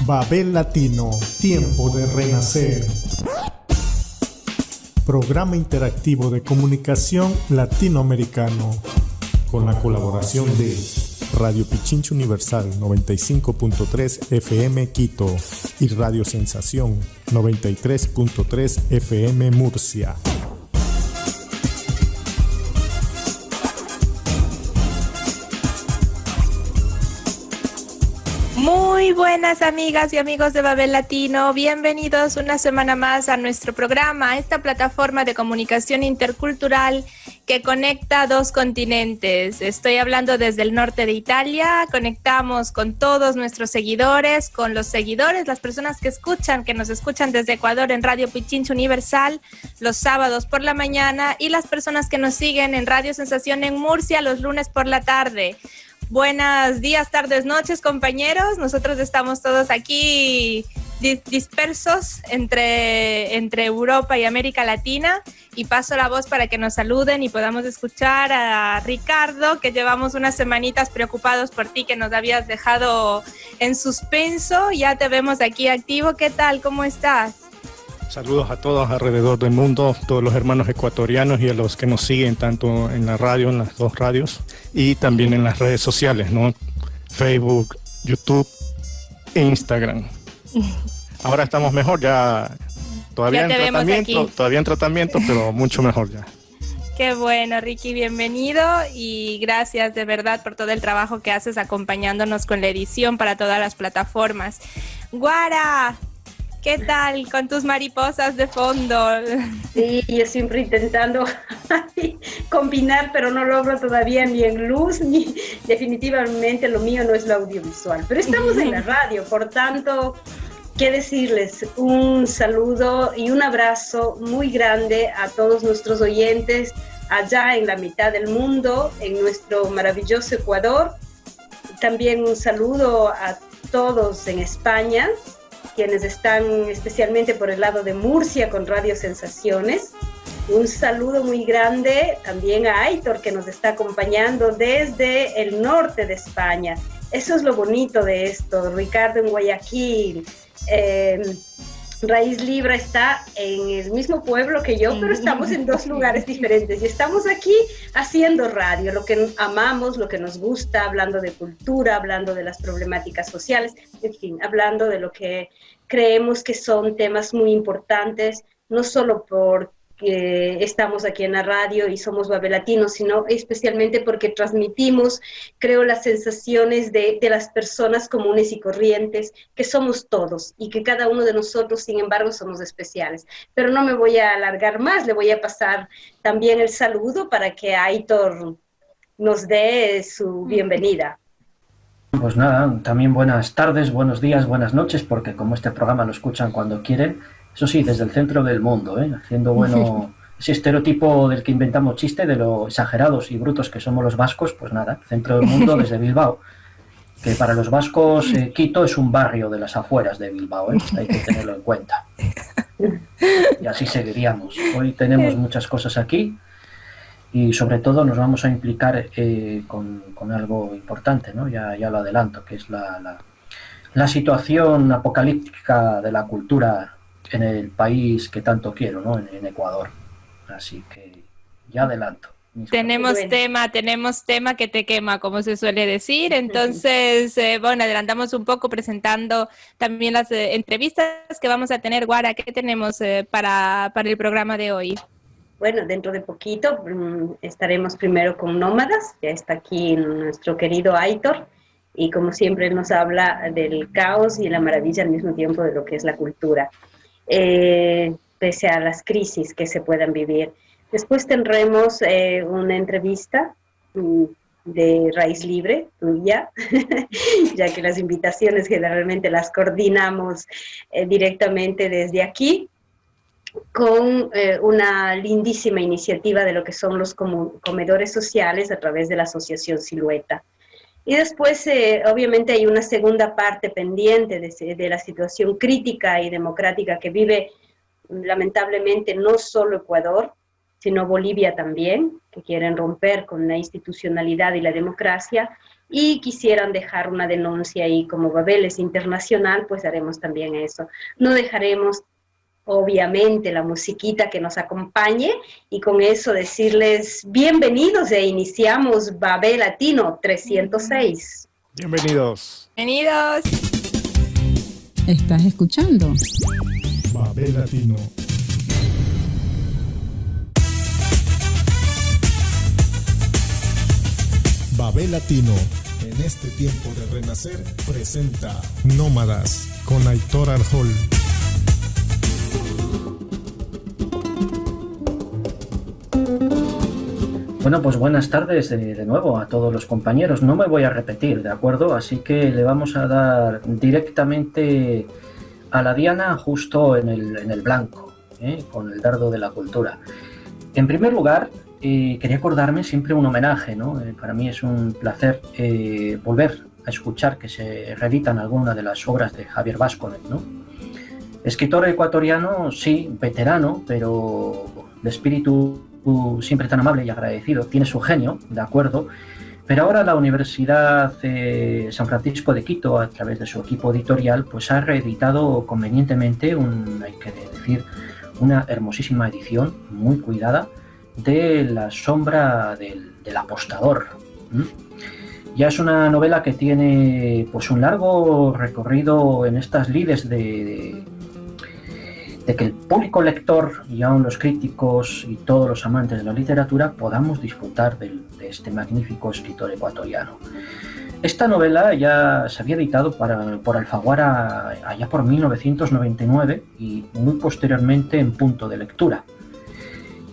Babel Latino, tiempo de renacer. Programa interactivo de comunicación latinoamericano, con la colaboración de Radio Pichincha Universal 95.3 FM Quito y Radio Sensación 93.3 FM Murcia. Muy buenas amigas y amigos de Babel Latino, bienvenidos una semana más a nuestro programa, esta plataforma de comunicación intercultural que conecta dos continentes. Estoy hablando desde el norte de Italia, conectamos con todos nuestros seguidores, con los seguidores, las personas que nos escuchan desde Ecuador en Radio Pichincha Universal los sábados por la mañana y las personas que nos siguen en Radio Sensación en Murcia los lunes por la tarde. Buenos días, tardes, noches, compañeros. Nosotros estamos todos aquí dispersos entre Europa y América Latina y paso la voz para que nos saluden y podamos escuchar a Ricardo, que llevamos unas semanitas preocupados por ti, que nos habías dejado en suspenso. Ya te vemos aquí activo. ¿Qué tal? ¿Cómo estás? Saludos a todos alrededor del mundo, todos los hermanos ecuatorianos y a los que nos siguen tanto en la radio, en las dos radios, y también en las redes sociales, ¿no? Facebook, YouTube e Instagram. Ahora estamos mejor, todavía en tratamiento, pero mucho mejor ya. Qué bueno, Ricky, bienvenido y gracias de verdad por todo el trabajo que haces acompañándonos con la edición para todas las plataformas. Guara, ¿qué tal con tus mariposas de fondo? Sí, yo siempre intentando combinar, pero no logro todavía ni en luz, ni definitivamente lo mío no es lo audiovisual. Pero estamos en la radio, por tanto, ¿qué decirles? Un saludo y un abrazo muy grande a todos nuestros oyentes allá en la mitad del mundo, en nuestro maravilloso Ecuador. También un saludo a todos en España, quienes están especialmente por el lado de Murcia con Radio Sensaciones. Un saludo muy grande también a Aitor, que nos está acompañando desde el norte de España. Eso es lo bonito de esto. Ricardo en Guayaquil. Raíz Libre está en el mismo pueblo que yo, pero estamos en dos lugares diferentes y estamos aquí haciendo radio, lo que amamos, lo que nos gusta, hablando de cultura, hablando de las problemáticas sociales, en fin, hablando de lo que creemos que son temas muy importantes, no solo porque estamos aquí en la radio y somos Babel Latino, sino especialmente porque transmitimos, creo, las sensaciones de las personas comunes y corrientes, que somos todos y que cada uno de nosotros, sin embargo, somos especiales. Pero no me voy a alargar más, le voy a pasar también el saludo para que Aitor nos dé su bienvenida. Pues nada, también buenas tardes, buenos días, buenas noches, porque como este programa lo escuchan cuando quieren, eso sí, desde el centro del mundo, haciendo ese estereotipo del que inventamos chiste, de lo exagerados y brutos que somos los vascos, pues nada, centro del mundo desde Bilbao, que para los vascos Quito es un barrio de las afueras de Bilbao, hay que tenerlo en cuenta. Y así seguiríamos. Hoy tenemos muchas cosas aquí y sobre todo nos vamos a implicar con algo importante, ¿no? Ya lo adelanto, que es la situación apocalíptica de la cultura en el país que tanto quiero, ¿no? En Ecuador. Así que ya adelanto. Tenemos tema que te quema, como se suele decir. Entonces, adelantamos un poco presentando también las entrevistas que vamos a tener. Guara, ¿qué tenemos para el programa de hoy? Bueno, dentro de poquito estaremos primero con Nómadas, ya está aquí nuestro querido Aitor, y como siempre nos habla del caos y la maravilla al mismo tiempo de lo que es la cultura. Pese a las crisis que se puedan vivir. Después tendremos una entrevista de Raíz Libre, tuya, ya que las invitaciones generalmente las coordinamos directamente desde aquí, con una lindísima iniciativa de lo que son los comedores sociales a través de la Asociación Silueta. Y después, obviamente, hay una segunda parte pendiente de la situación crítica y democrática que vive, lamentablemente, no solo Ecuador, sino Bolivia también, que quieren romper con la institucionalidad y la democracia, y quisieran dejar una denuncia, y como Babel es internacional, pues haremos también eso. No dejaremos, obviamente, la musiquita que nos acompañe, y con eso decirles bienvenidos, e iniciamos Babel Latino 306. Bienvenidos. Bienvenidos. ¿Estás escuchando? Babel Latino. Babel Latino, en este tiempo de renacer, presenta Nómadas con Aitor Arjol. Bueno, pues buenas tardes de nuevo a todos los compañeros. No me voy a repetir, ¿de acuerdo? Así que le vamos a dar directamente a la diana justo en el blanco, con el dardo de la cultura. En primer lugar, quería acordarme siempre un homenaje, ¿no? Para mí es un placer volver a escuchar que se reeditan algunas de las obras de Javier Vázquez, ¿no? Escritor ecuatoriano, sí, veterano, pero de espíritu siempre tan amable y agradecido. Tiene su genio, de acuerdo, pero ahora la Universidad San Francisco de Quito, a través de su equipo editorial, pues ha reeditado convenientemente, hay que decir, una hermosísima edición, muy cuidada, de La sombra del apostador. Ya es una novela que tiene pues un largo recorrido en estas lides de que el público lector y aún los críticos y todos los amantes de la literatura podamos disfrutar de este magnífico escritor ecuatoriano. Esta novela ya se había editado por Alfaguara allá por 1999 y muy posteriormente en Punto de Lectura.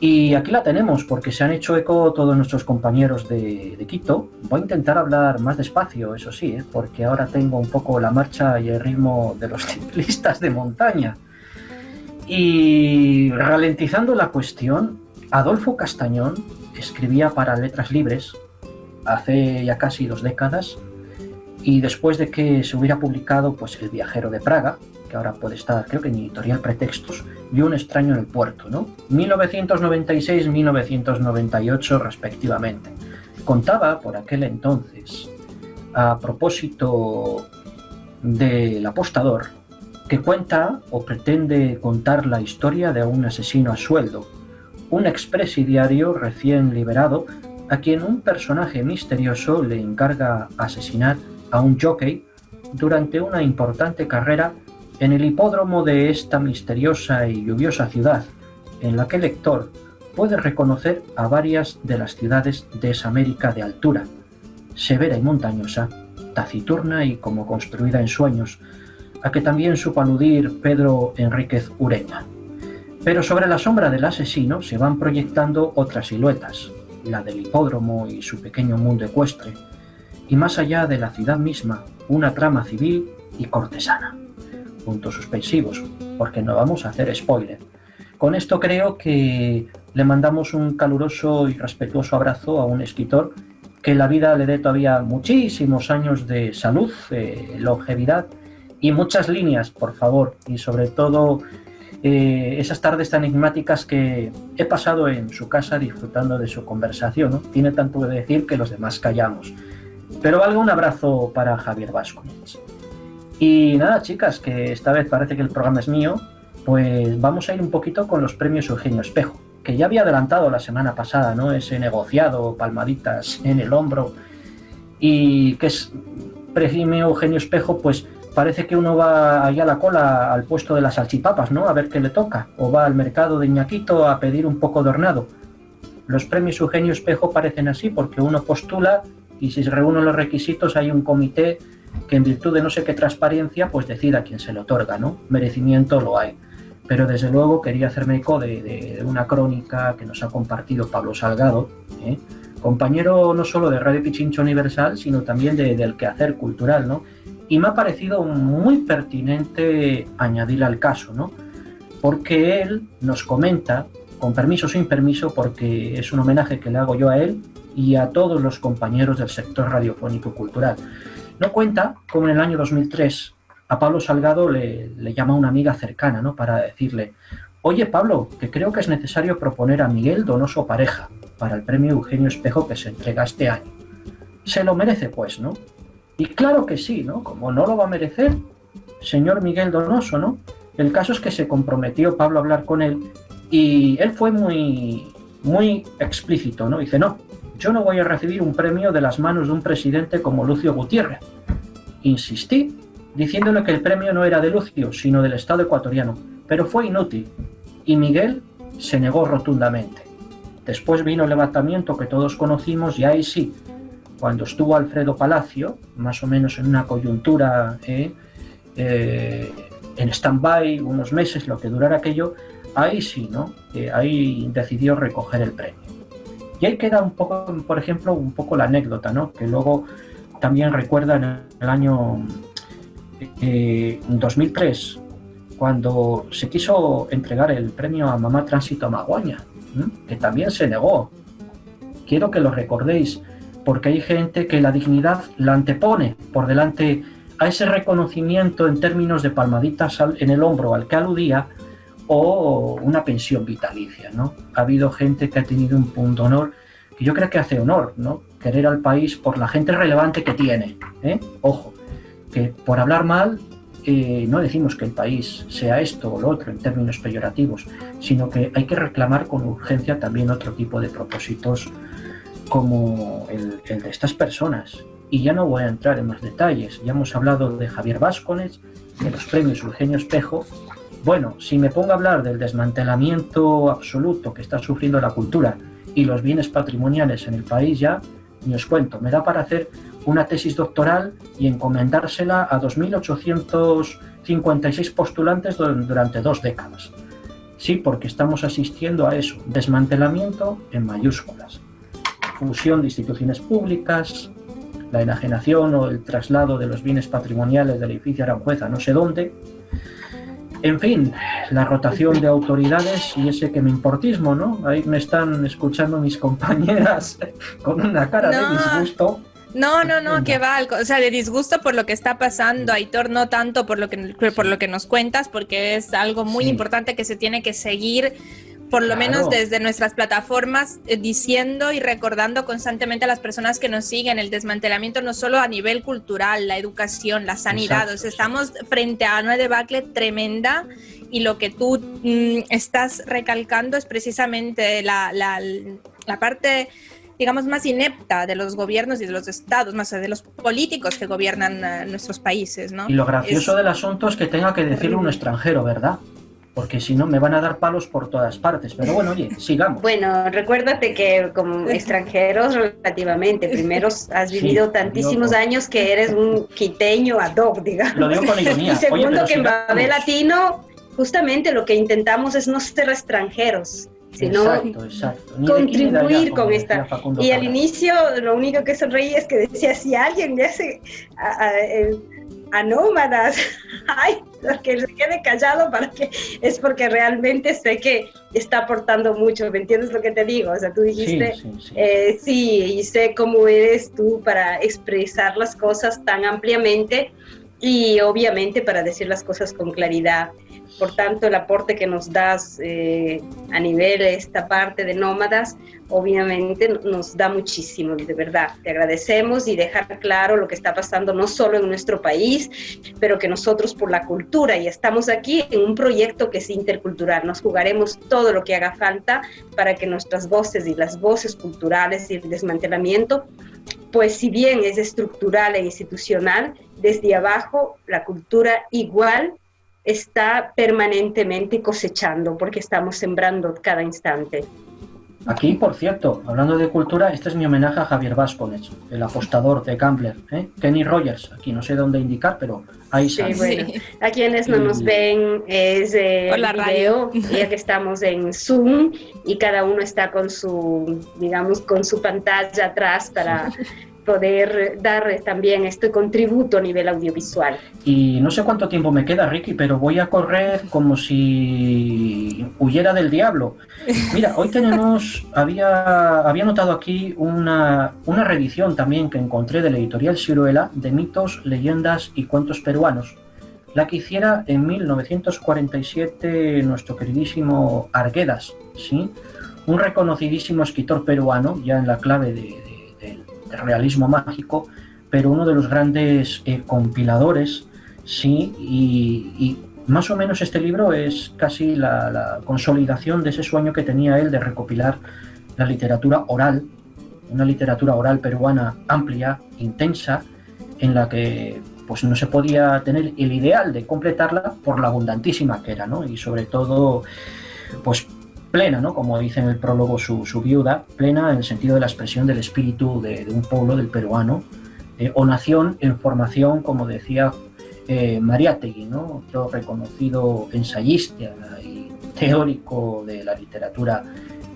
Y aquí la tenemos porque se han hecho eco todos nuestros compañeros de Quito. Voy a intentar hablar más despacio, eso sí, porque ahora tengo un poco la marcha y el ritmo de los ciclistas de montaña. Y ralentizando la cuestión, Adolfo Castañón escribía para Letras Libres hace ya casi 2 décadas, y después de que se hubiera publicado pues El viajero de Praga, que ahora puede estar, creo que en Editorial Pretextos, y Un extraño en el puerto, ¿no? 1996-1998 respectivamente. Contaba por aquel entonces, a propósito del apostador, que cuenta o pretende contar la historia de un asesino a sueldo, un expresidiario recién liberado a quien un personaje misterioso le encarga asesinar a un jockey durante una importante carrera en el hipódromo de esta misteriosa y lluviosa ciudad, en la que el lector puede reconocer a varias de las ciudades de esa América de altura, severa y montañosa, taciturna y como construida en sueños, a que también supo aludir Pedro Enríquez Ureña. Pero sobre la sombra del asesino se van proyectando otras siluetas, la del hipódromo y su pequeño mundo ecuestre, y más allá de la ciudad misma, una trama civil y cortesana. Puntos suspensivos, porque no vamos a hacer spoiler. Con esto creo que le mandamos un caluroso y respetuoso abrazo a un escritor que la vida le dé todavía muchísimos años de salud, longevidad y muchas líneas, por favor, y sobre todo esas tardes tan enigmáticas que he pasado en su casa disfrutando de su conversación, ¿no? Tiene tanto que decir que los demás callamos. Pero valga un abrazo para Javier Vázquez. Y nada, chicas, que esta vez parece que el programa es mío, pues vamos a ir un poquito con los premios Eugenio Espejo, que ya había adelantado la semana pasada, ¿no? Ese negociado, palmaditas en el hombro, y que es premio Eugenio Espejo, pues parece que uno va ahí a la cola al puesto de las salchipapas, ¿no? A ver qué le toca, o va al mercado de Ñaquito a pedir un poco de hornado. Los premios Eugenio Espejo parecen así porque uno postula y si se reúnen los requisitos hay un comité que en virtud de no sé qué transparencia pues decida a quién se le otorga, ¿no? Merecimiento lo hay. Pero desde luego quería hacerme eco de una crónica que nos ha compartido Pablo Salgado, compañero no solo de Radio Pichincha Universal, sino también del quehacer cultural, ¿no? Y me ha parecido muy pertinente añadir al caso, ¿no? Porque él nos comenta, con permiso o sin permiso, porque es un homenaje que le hago yo a él y a todos los compañeros del sector radiofónico cultural. No cuenta como en el año 2003 a Pablo Salgado le llama una amiga cercana, ¿no? Para decirle, Oye, Pablo, que creo que es necesario proponer a Miguel Donoso Pareja para el premio Eugenio Espejo que se entrega este año. Se lo merece, pues, ¿no? Y claro que sí, ¿no? Como no lo va a merecer, señor Miguel Donoso, ¿no? El caso es que se comprometió Pablo a hablar con él y él fue muy explícito, ¿no? Dice, no, yo no voy a recibir un premio de las manos de un presidente como Lucio Gutiérrez. Insistí, diciéndole que el premio no era de Lucio, sino del Estado ecuatoriano, pero fue inútil y Miguel se negó rotundamente. Después vino el levantamiento que todos conocimos y ahí sí, cuando estuvo Alfredo Palacio, más o menos en una coyuntura en stand-by unos meses, lo que durara aquello, ahí sí, ¿no? Ahí decidió recoger el premio. Y ahí queda un poco, por ejemplo, un poco la anécdota, ¿no? Que luego también recuerda en el año 2003, cuando se quiso entregar el premio a Mamá Tránsito Maguaña, que también se negó. Quiero que lo recordéis, porque hay gente que la dignidad la antepone por delante a ese reconocimiento en términos de palmaditas en el hombro al que aludía o una pensión vitalicia, ¿no? Ha habido gente que ha tenido un punto de honor que yo creo que hace honor, ¿no? Querer al país por la gente relevante que tiene, ¿eh? Ojo, que por hablar mal no decimos que el país sea esto o lo otro en términos peyorativos, sino que hay que reclamar con urgencia también otro tipo de propósitos como el de estas personas. Y ya no voy a entrar en más detalles, ya hemos hablado de Javier Vázquez, de los premios Eugenio Espejo. Bueno, si me pongo a hablar del desmantelamiento absoluto que está sufriendo la cultura y los bienes patrimoniales en el país, ya ni os cuento, me da para hacer una tesis doctoral y encomendársela a 2.856 postulantes durante 2 décadas. Sí, porque estamos asistiendo a eso, desmantelamiento en mayúsculas, fusión de instituciones públicas, la enajenación o el traslado de los bienes patrimoniales del edificio Aranjuez a no sé dónde. En fin, la rotación de autoridades y ese que me importismo, ¿no? Ahí me están escuchando mis compañeras con una cara de disgusto. No, que va, o sea, de disgusto por lo que está pasando, Aitor, no tanto por lo que nos cuentas, porque es algo muy importante que se tiene que seguir, por lo menos desde nuestras plataformas, diciendo y recordando constantemente a las personas que nos siguen el desmantelamiento no solo a nivel cultural, la educación, la sanidad. O sea, estamos frente a una debacle tremenda y lo que tú estás recalcando es precisamente la parte, digamos, más inepta de los gobiernos y de los estados, más de los políticos que gobiernan nuestros países, ¿no? Y lo gracioso del asunto es que tenga que decirlo un extranjero, ¿verdad? Porque si no me van a dar palos por todas partes. Pero bueno, oye, sigamos. Bueno, recuérdate que como extranjeros relativamente, primero has vivido tantísimos años que eres un quiteño ad hoc, digamos. Lo digo con ironía. Y segundo, que en Babel Latino justamente lo que intentamos es no ser extranjeros, sino exacto. Contribuir con esta. Y al inicio lo único que sonreí es que decía, si alguien le hace a nómadas, ay, que se quede callado es porque realmente sé que está aportando mucho, ¿me entiendes lo que te digo? O sea, tú dijiste, sí, y sé cómo eres tú para expresar las cosas tan ampliamente y obviamente para decir las cosas con claridad. Por tanto, el aporte que nos das a nivel de esta parte de nómadas, obviamente nos da muchísimo, de verdad. Te agradecemos y dejar claro lo que está pasando no solo en nuestro país, pero que nosotros por la cultura, y estamos aquí en un proyecto que es intercultural, nos jugaremos todo lo que haga falta para que nuestras voces y las voces culturales y el desmantelamiento, pues si bien es estructural e institucional, desde abajo la cultura igual está permanentemente cosechando, porque estamos sembrando cada instante. Aquí, por cierto, hablando de cultura, este es mi homenaje a Javier Vázquez, el apostador de Gambler, Kenny Rogers, aquí no sé dónde indicar, pero ahí sale. Sí, bueno, a quienes no nos ven es por la radio, ya que estamos en Zoom y cada uno está con su, digamos, con su pantalla atrás para poder dar también este contributo a nivel audiovisual. Y no sé cuánto tiempo me queda, Ricky, pero voy a correr como si huyera del diablo. Mira, hoy había notado aquí una reedición también que encontré de la editorial Ciruela de mitos, leyendas y cuentos peruanos. la que hiciera en 1947 nuestro queridísimo Arguedas, ¿sí? Un reconocidísimo escritor peruano, ya en la clave del realismo mágico, pero uno de los grandes compiladores, ¿sí? Y más o menos este libro es casi la consolidación de ese sueño que tenía él de recopilar la literatura oral, una literatura oral peruana amplia, intensa, en la que pues no se podía tener el ideal de completarla por la abundantísima que era, ¿no? Y sobre todo, pues plena, ¿no? Como dice en el prólogo su viuda, plena en el sentido de la expresión del espíritu de un pueblo, del peruano, o nación en formación, como decía Mariátegui, ¿no? Otro reconocido ensayista y teórico de la literatura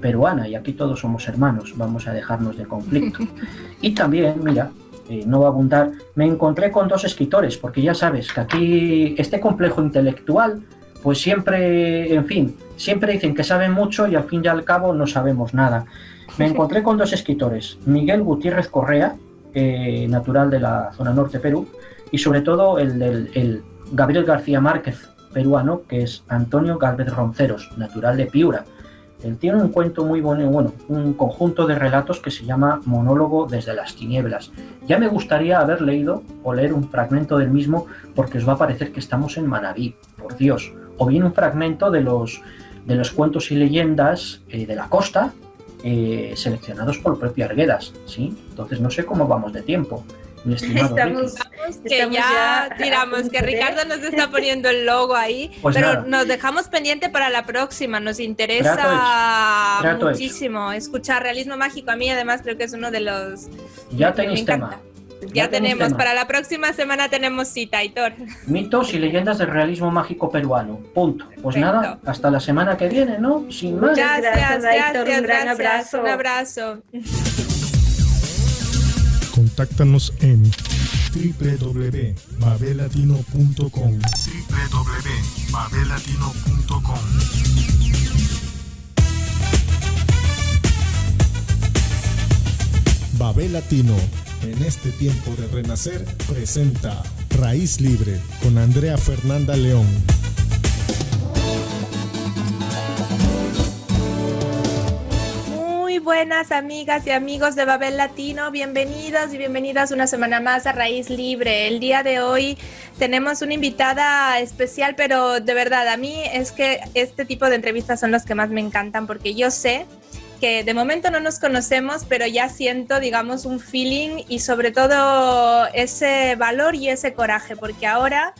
peruana, y aquí todos somos hermanos, vamos a dejarnos de conflicto. Y también, mira, no va a abundar, me encontré con dos escritores, porque ya sabes que aquí este complejo intelectual, pues siempre, en fin, siempre dicen que saben mucho y al fin y al cabo no sabemos nada. Me encontré con dos escritores, Miguel Gutiérrez Correa, natural de la zona norte de Perú, y sobre todo el Gabriel García Márquez, peruano, que es Antonio Gálvez Ronceros, natural de Piura. Él tiene un cuento muy bueno, un conjunto de relatos que se llama Monólogo desde las tinieblas. Ya me gustaría haber leído o leer un fragmento del mismo, porque os va a parecer que estamos en Manabí, por Dios. O bien un fragmento de los cuentos y leyendas de la costa, seleccionados por el propio Arguedas, ¿sí? Entonces no sé cómo vamos de tiempo. Mi estimado Estamos que ya tiramos, que Ricardo nos está poniendo el logo ahí, pues pero nada, nos dejamos pendiente para la próxima, nos interesa trato muchísimo escuchar realismo mágico. A mí además creo que es uno de los... ya tenéis tema. Ya tenemos, tema. Para la próxima semana tenemos cita, Aitor. Mitos y leyendas del realismo mágico peruano, punto. Pues Perfecto. nada, hasta la semana que viene, ¿no? Sin más. Gracias, Aitor, un gran abrazo. Un abrazo. Contáctanos en www.babelatino.com www.babelatino.com. Babel Latino, en este tiempo de renacer, presenta Raíz Libre con Andrea Fernanda León. Muy buenas amigas y amigos de Babel Latino, bienvenidos y bienvenidas una semana más a Raíz Libre. El día de hoy tenemos una invitada especial, pero de verdad a mí es que este tipo de entrevistas son las que más me encantan, porque yo sé que de momento no nos conocemos, pero ya siento, digamos, un feeling y sobre todo ese valor y ese coraje, porque ahora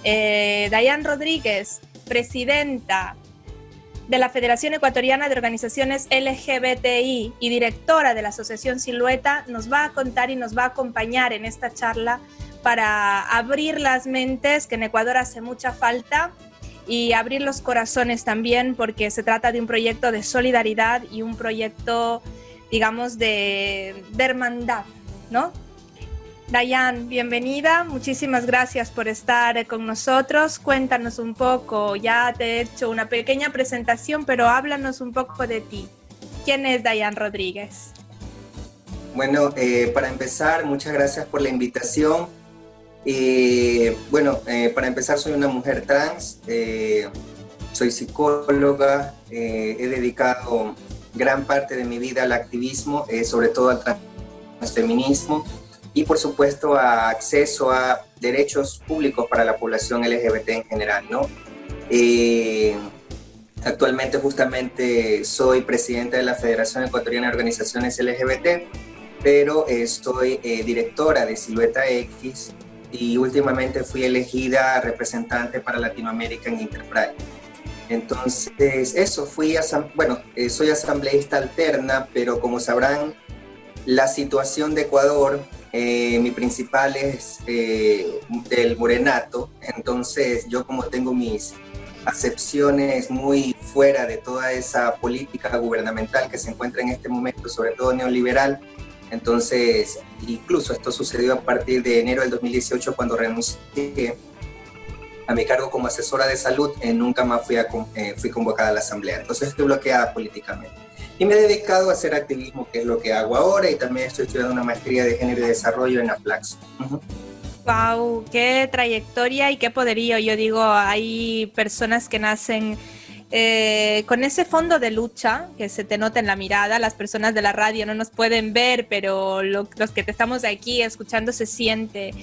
Dayan Rodríguez, presidenta de la Federación Ecuatoriana de Organizaciones LGBTI y directora de la Asociación Silueta, nos va a contar y nos va a acompañar en esta charla para abrir las mentes, que en Ecuador hace mucha falta, y abrir los corazones también, porque se trata de un proyecto de solidaridad y un proyecto, digamos, de hermandad, ¿no? Dayan, bienvenida, muchísimas gracias por estar con nosotros. Cuéntanos un poco, ya te he hecho una pequeña presentación, pero háblanos un poco de ti. ¿Quién es Dayan Rodríguez? Bueno, para empezar, muchas gracias por la invitación. Para empezar, soy una mujer trans, soy psicóloga, he dedicado gran parte de mi vida al activismo, sobre todo al transfeminismo y por supuesto a acceso a derechos públicos para la población LGBT en general, ¿no? Actualmente justamente soy presidenta de la Federación Ecuatoriana de Organizaciones LGBT, pero soy directora de Silueta X, y últimamente fui elegida representante para Latinoamérica en Interpride. Entonces, eso, soy asambleísta alterna, pero como sabrán, la situación de Ecuador, mi principal es del morenato, entonces yo como tengo mis acepciones muy fuera de toda esa política gubernamental que se encuentra en este momento, sobre todo neoliberal. Entonces, incluso esto sucedió a partir de enero del 2018, cuando renuncié a mi cargo como asesora de salud, nunca más fui convocada a la asamblea. Entonces estoy bloqueada políticamente. Y me he dedicado a hacer activismo, que es lo que hago ahora, y también estoy estudiando una maestría de género y desarrollo en APLACS. Wow, qué trayectoria y qué poderío. Yo digo, hay personas que nacen con ese fondo de lucha que se te nota en la mirada. Las personas de la radio no nos pueden ver, pero los que te estamos aquí escuchando se siente.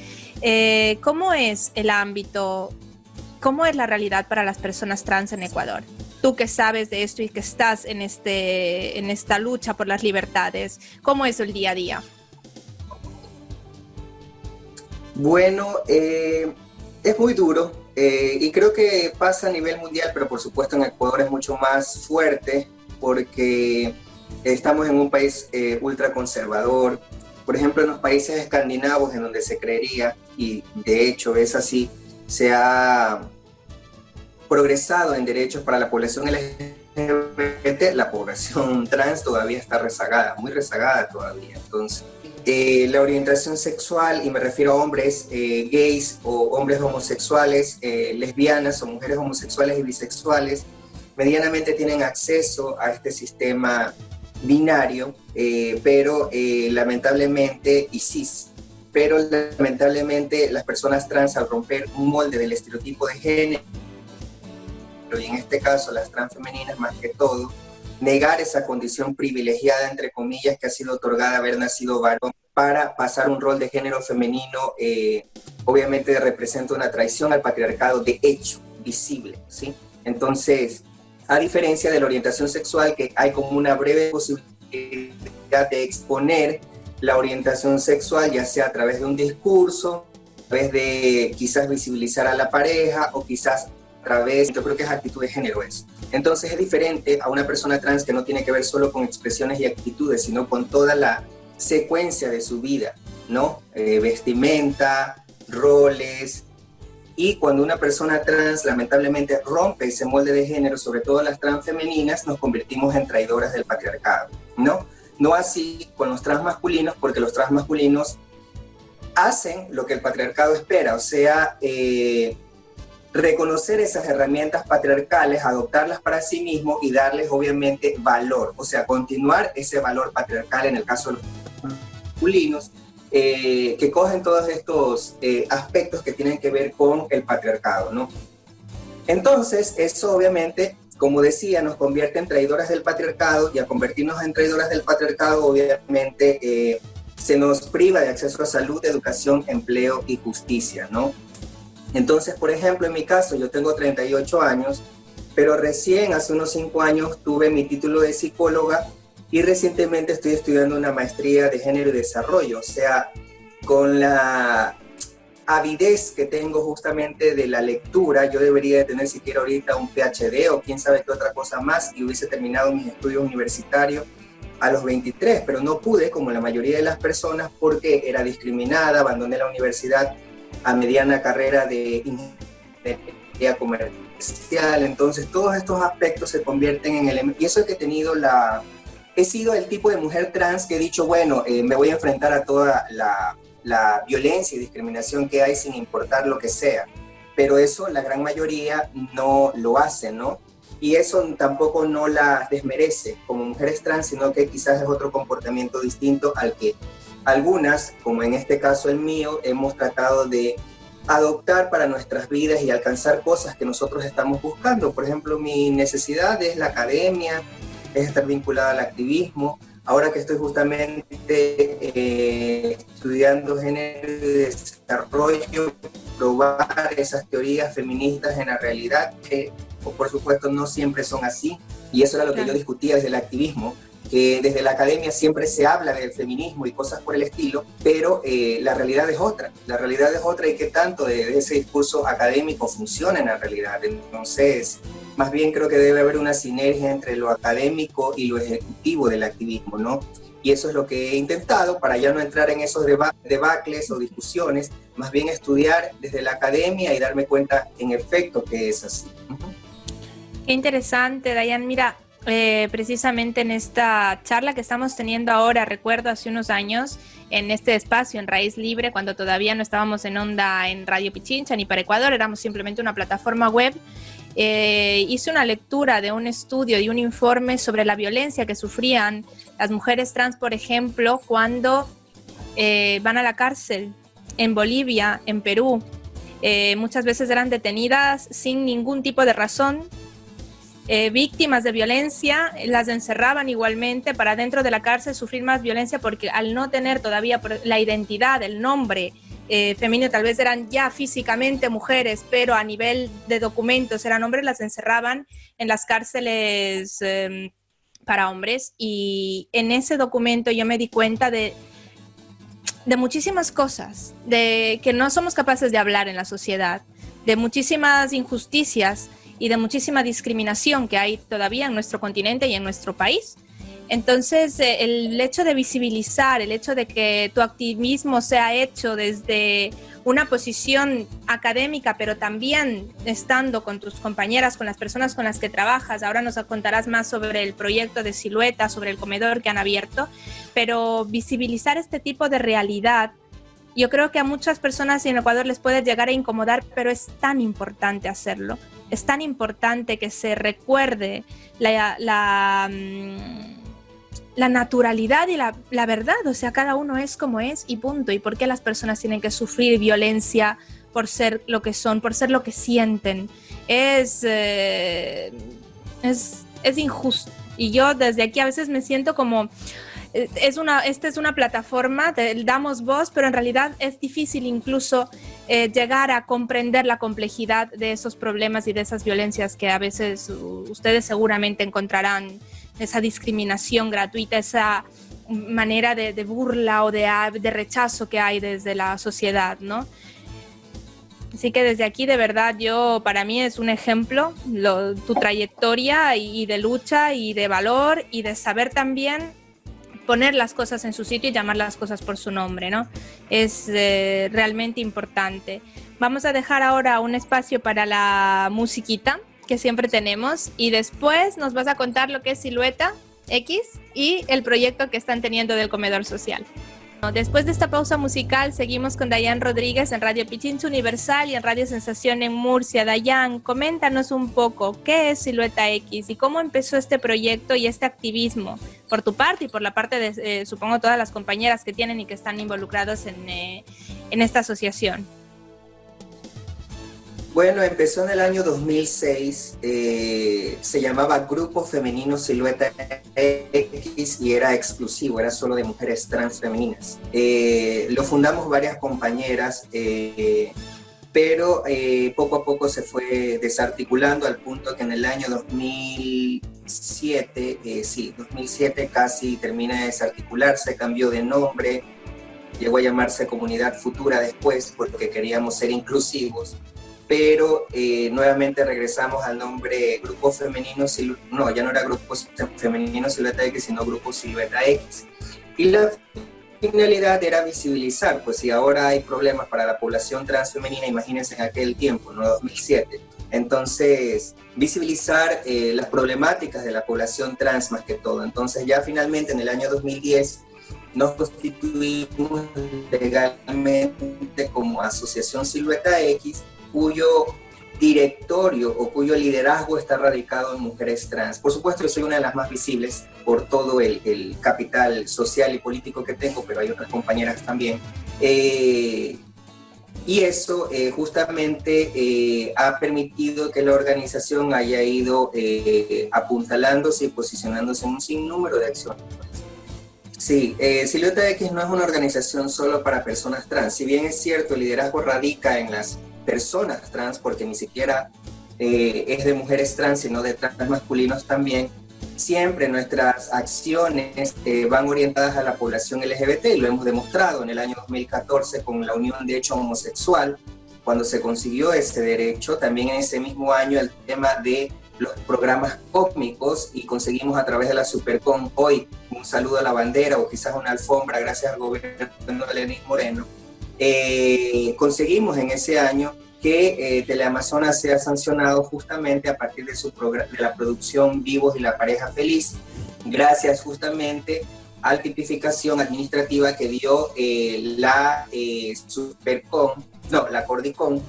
¿Cómo es el ámbito? ¿Cómo es la realidad para las personas trans en Ecuador? Tú que sabes de esto y que estás en esta lucha por las libertades, ¿cómo es el día a día? Bueno, es muy duro y creo que pasa a nivel mundial, pero por supuesto en Ecuador es mucho más fuerte porque estamos en un país ultraconservador. Por ejemplo, en los países escandinavos, en donde se creería, y de hecho es así, se ha progresado en derechos para la población LGBT, la población trans todavía está rezagada, muy rezagada todavía. Entonces, la orientación sexual, y me refiero a hombres gays o hombres homosexuales, lesbianas o mujeres homosexuales y bisexuales, medianamente tienen acceso a este sistema binario, pero lamentablemente, y cis, pero lamentablemente las personas trans, al romper un molde del estereotipo de género, y en este caso las trans femeninas más que todo, negar esa condición privilegiada, entre comillas, que ha sido otorgada haber nacido varón para pasar un rol de género femenino, obviamente representa una traición al patriarcado de hecho, visible, ¿sí? Entonces, a diferencia de la orientación sexual, que hay como una breve posibilidad de exponer la orientación sexual, ya sea a través de un discurso, a través de quizás visibilizar a la pareja o quizás a través, yo creo que es actitud de género eso. Entonces es diferente a una persona trans que no tiene que ver solo con expresiones y actitudes, sino con toda la secuencia de su vida, ¿no? Vestimenta, roles. Y cuando una persona trans lamentablemente rompe ese molde de género, sobre todo las trans femeninas, nos convertimos en traidoras del patriarcado, ¿no? No así con los trans masculinos, porque los trans masculinos hacen lo que el patriarcado espera, o sea, reconocer esas herramientas patriarcales, adoptarlas para sí mismo y darles obviamente valor, o sea, continuar ese valor patriarcal en el caso de los masculinos, que cogen todos estos aspectos que tienen que ver con el patriarcado, ¿no? Entonces, eso obviamente, como decía, nos convierte en traidoras del patriarcado, y a convertirnos en traidoras del patriarcado, obviamente, se nos priva de acceso a salud, educación, empleo y justicia, ¿no? Entonces, por ejemplo, en mi caso, yo tengo 38 años, pero recién hace unos 5 años tuve mi título de psicóloga y recientemente estoy estudiando una maestría de género y desarrollo. O sea, con la avidez que tengo justamente de la lectura, yo debería de tener siquiera ahorita un PhD o quién sabe qué otra cosa más, y hubiese terminado mis estudios universitarios a los 23, pero no pude, como la mayoría de las personas, porque era discriminada, abandoné la universidad a mediana carrera de ingeniería comercial. Entonces todos estos aspectos se convierten en elementos, y eso es que he sido el tipo de mujer trans que he dicho, bueno, me voy a enfrentar a toda la violencia y discriminación que hay sin importar lo que sea, pero eso la gran mayoría no lo hace, ¿no? Y eso tampoco no la desmerece como mujeres trans, sino que quizás es otro comportamiento distinto al que algunas, como en este caso el mío, hemos tratado de adoptar para nuestras vidas y alcanzar cosas que nosotros estamos buscando. Por ejemplo, mi necesidad es la academia, es estar vinculada al activismo. Ahora que estoy justamente estudiando género y desarrollo, probar esas teorías feministas en la realidad, que por supuesto no siempre son así. Y eso era lo que yo discutía desde el activismo, que desde la academia siempre se habla del feminismo y cosas por el estilo, pero la realidad es otra. La realidad es otra, y qué tanto de ese discurso académico funciona en la realidad. Entonces, más bien creo que debe haber una sinergia entre lo académico y lo ejecutivo del activismo, ¿no? Y eso es lo que he intentado, para ya no entrar en esos debacles o discusiones, más bien estudiar desde la academia y darme cuenta en efecto que es así. Qué interesante, Dayan. Mira, precisamente en esta charla que estamos teniendo ahora, recuerdo hace unos años en este espacio en Raíz Libre, cuando todavía no estábamos en onda en Radio Pichincha ni para Ecuador, éramos simplemente una plataforma web. Hice una lectura de un estudio y un informe sobre la violencia que sufrían las mujeres trans, por ejemplo, cuando van a la cárcel. en Bolivia, en Perú, muchas veces eran detenidas sin ningún tipo de razón, víctimas de violencia, las encerraban igualmente para dentro de la cárcel sufrir más violencia, porque al no tener todavía la identidad, el nombre femenino, tal vez eran ya físicamente mujeres, pero a nivel de documentos eran hombres, las encerraban en las cárceles para hombres. Y en ese documento yo me di cuenta de muchísimas cosas, de que no somos capaces de hablar en la sociedad, de muchísimas injusticias y de muchísima discriminación que hay todavía en nuestro continente y en nuestro país. Entonces, el hecho de visibilizar, el hecho de que tu activismo sea hecho desde una posición académica, pero también estando con tus compañeras, con las personas con las que trabajas. Ahora nos contarás más sobre el proyecto de Silueta, sobre el comedor que han abierto, pero visibilizar este tipo de realidad, yo creo que a muchas personas en Ecuador les puede llegar a incomodar, pero es tan importante hacerlo. Es tan importante que se recuerde la naturalidad y la verdad. O sea, cada uno es como es y punto. ¿Y por qué las personas tienen que sufrir violencia por ser lo que son, por ser lo que sienten? Es injusto. Y yo desde aquí a veces me siento como... Esta es una plataforma, damos voz, pero en realidad es difícil incluso llegar a comprender la complejidad de esos problemas y de esas violencias que a veces ustedes seguramente encontrarán, esa discriminación gratuita, esa manera de burla o de rechazo que hay desde la sociedad, ¿no? Así que desde aquí, de verdad, para mí es un ejemplo tu trayectoria y de lucha y de valor y de saber también poner las cosas en su sitio y llamar las cosas por su nombre, ¿no? Es realmente importante. Vamos a dejar ahora un espacio para la musiquita que siempre tenemos y después nos vas a contar lo que es Silueta X y el proyecto que están teniendo del comedor social. Después de esta pausa musical seguimos con Dayan Rodríguez en Radio Pichincha Universal y en Radio Sensación en Murcia. Dayan, coméntanos un poco qué es Silueta X y cómo empezó este proyecto y este activismo por tu parte y por la parte de, supongo, todas las compañeras que tienen y que están involucrados en esta asociación. Bueno, empezó en el año 2006, se llamaba Grupo Femenino Silueta X y era exclusivo, era solo de mujeres trans femeninas. Lo fundamos varias compañeras, pero poco a poco se fue desarticulando al punto que en el año 2007 casi termina de desarticularse, cambió de nombre, llegó a llamarse Comunidad Futura después porque queríamos ser inclusivos. Pero nuevamente regresamos al nombre Grupo Femenino, ya no era Grupo Femenino Silueta X, sino Grupo Silueta X. Y la finalidad era visibilizar, pues si ahora hay problemas para la población trans femenina, imagínense en aquel tiempo, ¿no? 2007. Entonces, visibilizar las problemáticas de la población trans más que todo. Entonces ya finalmente en el año 2010 nos constituimos legalmente como Asociación Silueta X, cuyo directorio o cuyo liderazgo está radicado en mujeres trans. Por supuesto, yo soy una de las más visibles por todo el capital social y político que tengo, pero hay otras compañeras también. Y eso justamente ha permitido que la organización haya ido apuntalándose y posicionándose en un sinnúmero de acciones. Sí, Silueta X no es una organización solo para personas trans. Si bien es cierto, el liderazgo radica en las personas trans, porque ni siquiera es de mujeres trans, sino de trans masculinos también, siempre nuestras acciones van orientadas a la población LGBT, y lo hemos demostrado en el año 2014 con la unión de hecho homosexual, cuando se consiguió ese derecho, también en ese mismo año el tema de los programas cósmicos, y conseguimos a través de la Supercom hoy un saludo a la bandera o quizás una alfombra gracias al gobierno de Lenín Moreno. Conseguimos en ese año que Teleamazonas sea sancionado justamente a partir de la producción Vivos y la Pareja Feliz, gracias justamente a la tipificación administrativa que dio la Cordicom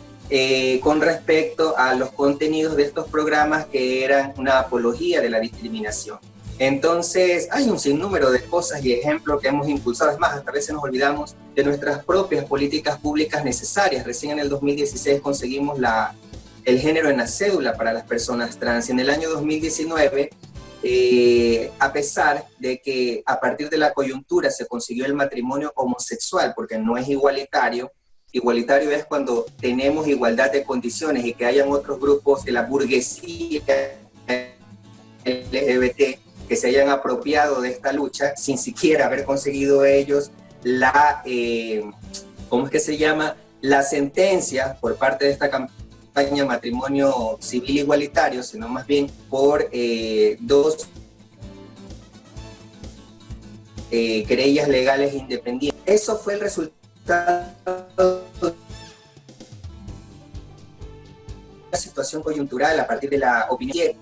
con respecto a los contenidos de estos programas que eran una apología de la discriminación. Entonces hay un sinnúmero de cosas y ejemplos que hemos impulsado, es más, hasta a veces nos olvidamos de nuestras propias políticas públicas necesarias. Recién en el 2016 conseguimos el género en la cédula para las personas trans. En el año 2019, a pesar de que a partir de la coyuntura se consiguió el matrimonio homosexual, porque no es igualitario, igualitario es cuando tenemos igualdad de condiciones y que hayan otros grupos de la burguesía LGBT que se hayan apropiado de esta lucha sin siquiera haber conseguido ellos ¿cómo es que se llama? La sentencia por parte de esta campaña matrimonio civil igualitario, sino más bien por dos querellas legales independientes. Eso fue el resultado de una situación coyuntural a partir de la opinión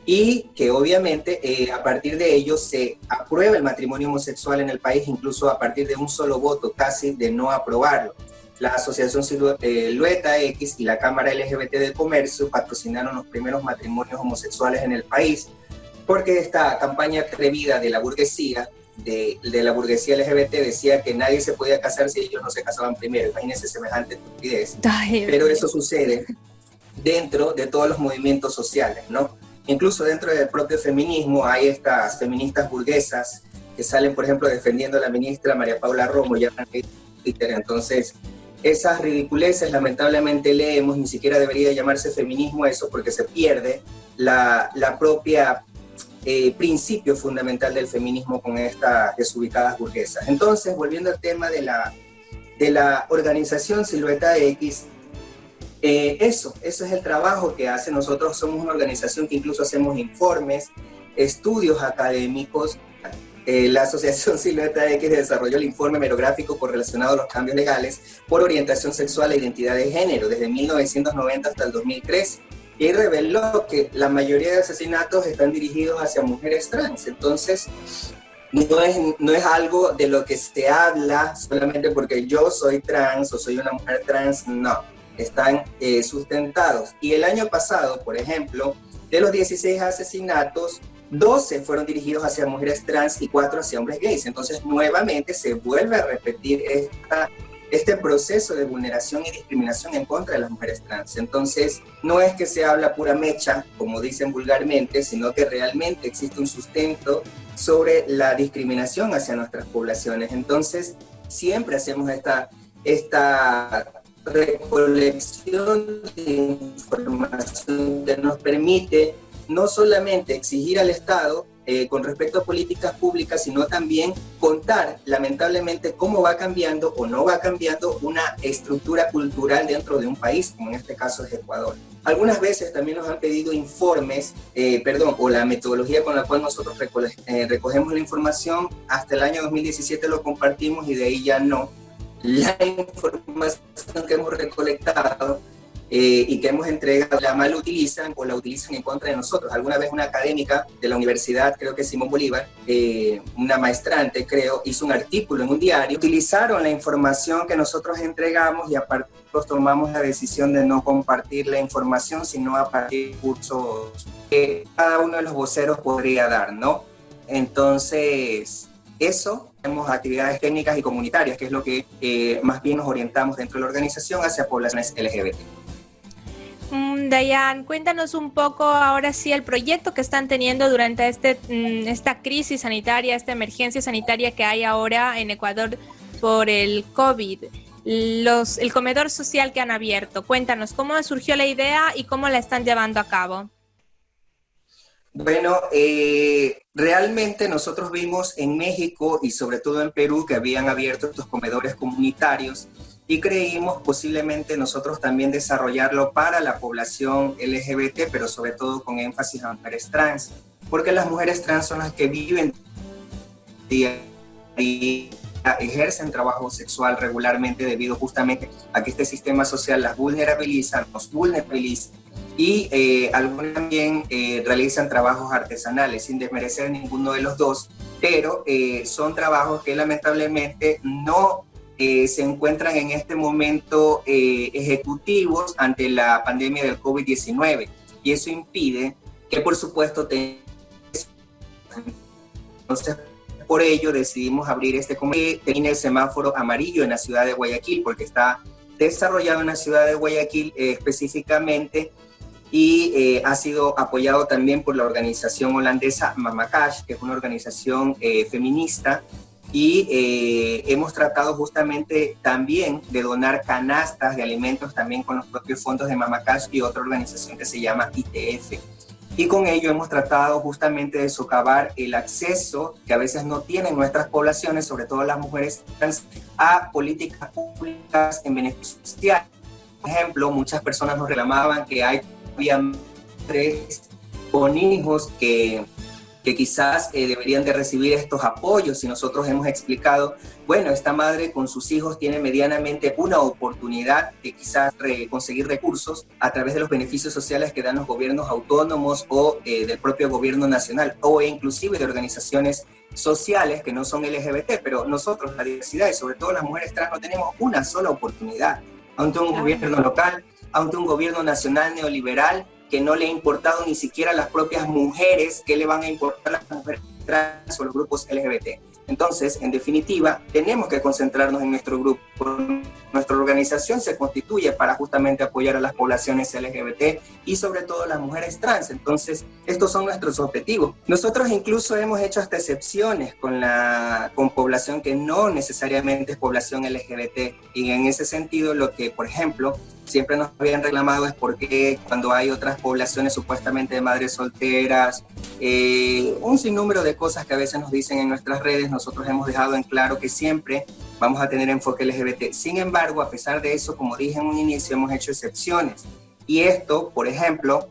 y que obviamente a partir de ello se aprueba el matrimonio homosexual en el país, incluso a partir de un solo voto casi de no aprobarlo. La Asociación Silueta X y la Cámara LGBT de Comercio patrocinaron los primeros matrimonios homosexuales en el país, porque esta campaña atrevida de la burguesía, de la burguesía LGBT, decía que nadie se podía casar si ellos no se casaban primero. Imagínense semejante estupidez. Pero eso sucede dentro de todos los movimientos sociales, ¿no? Incluso dentro del propio feminismo hay estas feministas burguesas que salen, por ejemplo, defendiendo a la ministra María Paula Romo y a Twitter. Entonces, esas ridiculeces lamentablemente leemos, ni siquiera debería llamarse feminismo eso, porque se pierde la propia principio fundamental del feminismo con estas desubicadas burguesas. Entonces, volviendo al tema de la organización Silueta X, eso es el trabajo que hace. Nosotros somos una organización que incluso hacemos informes, estudios académicos. La Asociación Silueta X desarrolló el informe monográfico correlacionado a los cambios legales por orientación sexual e identidad de género desde 1990 hasta el 2003 y reveló que la mayoría de asesinatos están dirigidos hacia mujeres trans. Entonces, no es algo de lo que se habla solamente porque yo soy trans o soy una mujer trans, no. Están sustentados. Y el año pasado, por ejemplo, de los 16 asesinatos, 12 fueron dirigidos hacia mujeres trans y 4 hacia hombres gays. Entonces, nuevamente se vuelve a repetir este proceso de vulneración y discriminación en contra de las mujeres trans. Entonces, no es que se habla pura mecha, como dicen vulgarmente, sino que realmente existe un sustento sobre la discriminación hacia nuestras poblaciones. Entonces, siempre hacemos esta recolección de información que nos permite no solamente exigir al Estado con respecto a políticas públicas, sino también contar lamentablemente cómo va cambiando o no va cambiando una estructura cultural dentro de un país, como en este caso es Ecuador. Algunas veces también nos han pedido informes, o la metodología con la cual nosotros recogemos la información. Hasta el año 2017 lo compartimos y de ahí ya no. La información que hemos recolectado y que hemos entregado, la mal utilizan o la utilizan en contra de nosotros. Alguna vez una académica de la universidad, creo que Simón Bolívar, una maestrante creo, hizo un artículo en un diario, utilizaron la información que nosotros entregamos y aparte tomamos la decisión de no compartir la información, sino a partir de cursos que cada uno de los voceros podría dar, ¿no? Entonces, eso, tenemos actividades técnicas y comunitarias, que es lo que más bien nos orientamos dentro de la organización hacia poblaciones LGBT. Dayan, cuéntanos un poco ahora sí el proyecto que están teniendo durante esta crisis sanitaria, esta emergencia sanitaria que hay ahora en Ecuador por el COVID. El comedor social que han abierto. Cuéntanos, ¿cómo surgió la idea y cómo la están llevando a cabo? Bueno, realmente nosotros vimos en México y sobre todo en Perú que habían abierto estos comedores comunitarios y creímos posiblemente nosotros también desarrollarlo para la población LGBT, pero sobre todo con énfasis a mujeres trans, porque las mujeres trans son las que viven día a día, ejercen trabajo sexual regularmente debido justamente a que este sistema social las vulnerabiliza, nos vulnerabiliza y algunas también realizan trabajos artesanales sin desmerecer ninguno de los dos, pero son trabajos que lamentablemente no se encuentran en este momento ejecutivos ante la pandemia del COVID-19 y eso impide que por supuesto entonces por ello decidimos abrir este comité que tiene el semáforo amarillo en la ciudad de Guayaquil, porque está desarrollado en la ciudad de Guayaquil específicamente, y ha sido apoyado también por la organización holandesa Mama Cash, que es una organización feminista, y hemos tratado justamente también de donar canastas de alimentos también con los propios fondos de Mama Cash y otra organización que se llama ITF. Y con ello hemos tratado justamente de socavar el acceso que a veces no tienen nuestras poblaciones, sobre todo las mujeres trans, a políticas públicas en beneficio social. Por ejemplo, muchas personas nos reclamaban que hay madres con hijos que quizás deberían de recibir estos apoyos, y nosotros hemos explicado, bueno, esta madre con sus hijos tiene medianamente una oportunidad de quizás conseguir recursos a través de los beneficios sociales que dan los gobiernos autónomos o del propio gobierno nacional, o inclusive de organizaciones sociales que no son LGBT, pero nosotros, la diversidad y sobre todo las mujeres trans, no tenemos una sola oportunidad ante un gobierno local, ante un gobierno nacional neoliberal que no le ha importado ni siquiera a las propias mujeres, que le van a importar a las mujeres trans o los grupos LGBT. Entonces, en definitiva, tenemos que concentrarnos en nuestro grupo. Nuestra organización se constituye para justamente apoyar a las poblaciones LGBT y sobre todo las mujeres trans. Entonces, estos son nuestros objetivos. Nosotros incluso hemos hecho hasta excepciones con población que no necesariamente es población LGBT. Y en ese sentido, lo que, por ejemplo, siempre nos habían reclamado es por qué cuando hay otras poblaciones supuestamente de madres solteras, un sinnúmero de cosas que a veces nos dicen en nuestras redes, nosotros hemos dejado en claro que siempre vamos a tener enfoque LGBT. Sin embargo, a pesar de eso, como dije en un inicio, hemos hecho excepciones. Y esto, por ejemplo,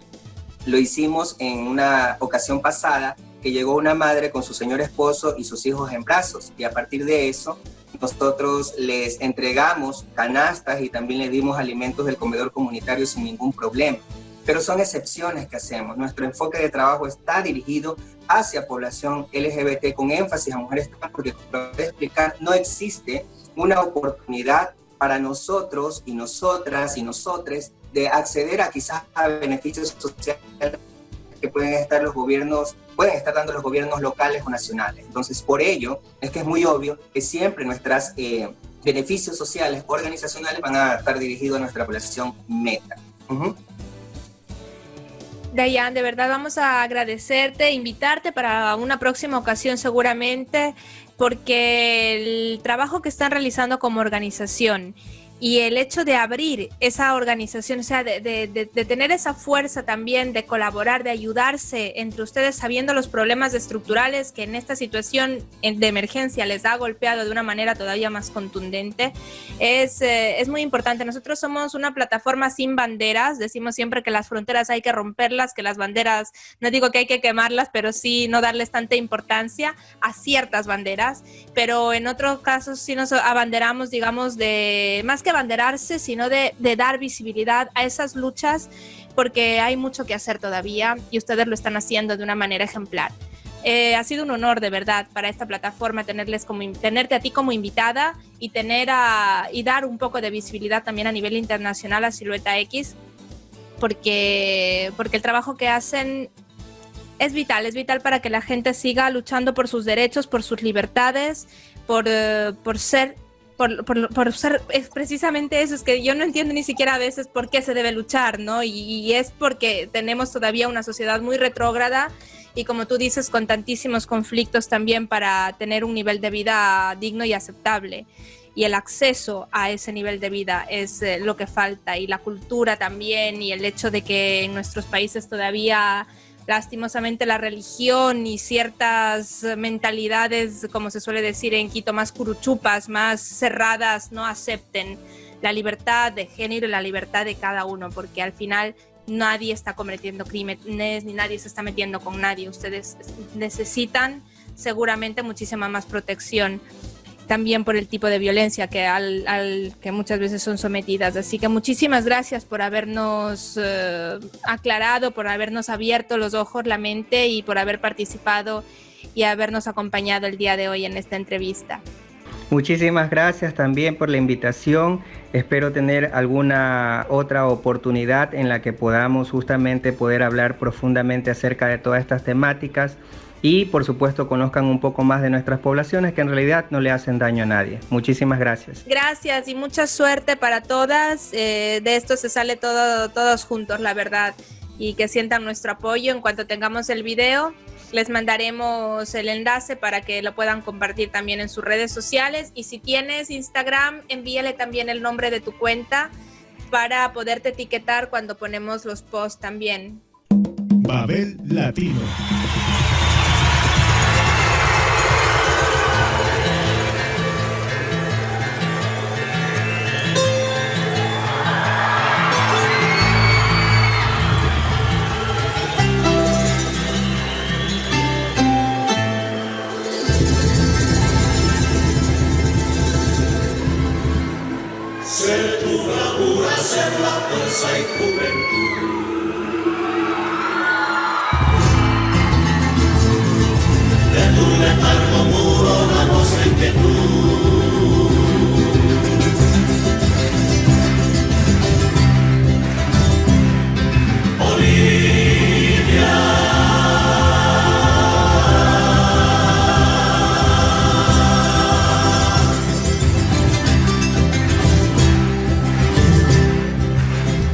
lo hicimos en una ocasión pasada, que llegó una madre con su señor esposo y sus hijos en brazos, y a partir de eso nosotros les entregamos canastas y también les dimos alimentos del comedor comunitario sin ningún problema. Pero son excepciones que hacemos. Nuestro enfoque de trabajo está dirigido hacia población LGBT con énfasis a mujeres trans, porque, como lo voy a explicar, no existe una oportunidad para nosotros y nosotras y nosotres de acceder a quizás a beneficios sociales que pueden estar dando los gobiernos locales o nacionales. Entonces, por ello, es que es muy obvio que siempre nuestros beneficios sociales organizacionales van a estar dirigidos a nuestra población meta. Dayan, de verdad vamos a agradecerte, invitarte para una próxima ocasión seguramente, porque el trabajo que están realizando como organización y el hecho de abrir esa organización, o sea, de tener esa fuerza también, de colaborar, de ayudarse entre ustedes, sabiendo los problemas estructurales que en esta situación de emergencia les ha golpeado de una manera todavía más contundente, es muy importante. Nosotros somos una plataforma sin banderas, decimos siempre que las fronteras hay que romperlas, que las banderas, no digo que hay que quemarlas, pero sí no darles tanta importancia a ciertas banderas, pero en otros casos sí nos abanderamos, digamos, de más que abanderarse, sino de dar visibilidad a esas luchas, porque hay mucho que hacer todavía y ustedes lo están haciendo de una manera ejemplar. Ha sido un honor de verdad para esta plataforma tenerte a ti como invitada y y dar un poco de visibilidad también a nivel internacional a Silueta X, porque el trabajo que hacen es vital para que la gente siga luchando por sus derechos, por sus libertades, por ser, es precisamente eso. Es que yo no entiendo ni siquiera a veces por qué se debe luchar, ¿no? Y es porque tenemos todavía una sociedad muy retrógrada y, como tú dices, con tantísimos conflictos también para tener un nivel de vida digno y aceptable. Y el acceso a ese nivel de vida es lo que falta, y la cultura también, y el hecho de que en nuestros países todavía, lastimosamente, la religión y ciertas mentalidades, como se suele decir en Quito, más curuchupas, más cerradas, no acepten la libertad de género y la libertad de cada uno, porque al final nadie está cometiendo crímenes ni nadie se está metiendo con nadie. Ustedes necesitan seguramente muchísima más protección, también por el tipo de violencia al que muchas veces son sometidas. Así que muchísimas gracias por habernos aclarado, por habernos abierto los ojos, la mente, y por haber participado y habernos acompañado el día de hoy en esta entrevista. Muchísimas gracias también por la invitación. Espero tener alguna otra oportunidad en la que podamos justamente poder hablar profundamente acerca de todas estas temáticas. y por supuesto conozcan un poco más de nuestras poblaciones que en realidad no le hacen daño a nadie. Muchísimas gracias. Gracias y mucha suerte para todas. De esto se sale todos juntos, la verdad, y que sientan nuestro apoyo. En cuanto tengamos el video, les mandaremos el enlace para que lo puedan compartir también en sus redes sociales. Y si tienes Instagram, envíale también el nombre de tu cuenta para poderte etiquetar cuando ponemos los posts también. Babel Latino. Ser tu bravura, ser la fuerza y juventud. De tu letargo muro la voz de inquietud. Bolivia.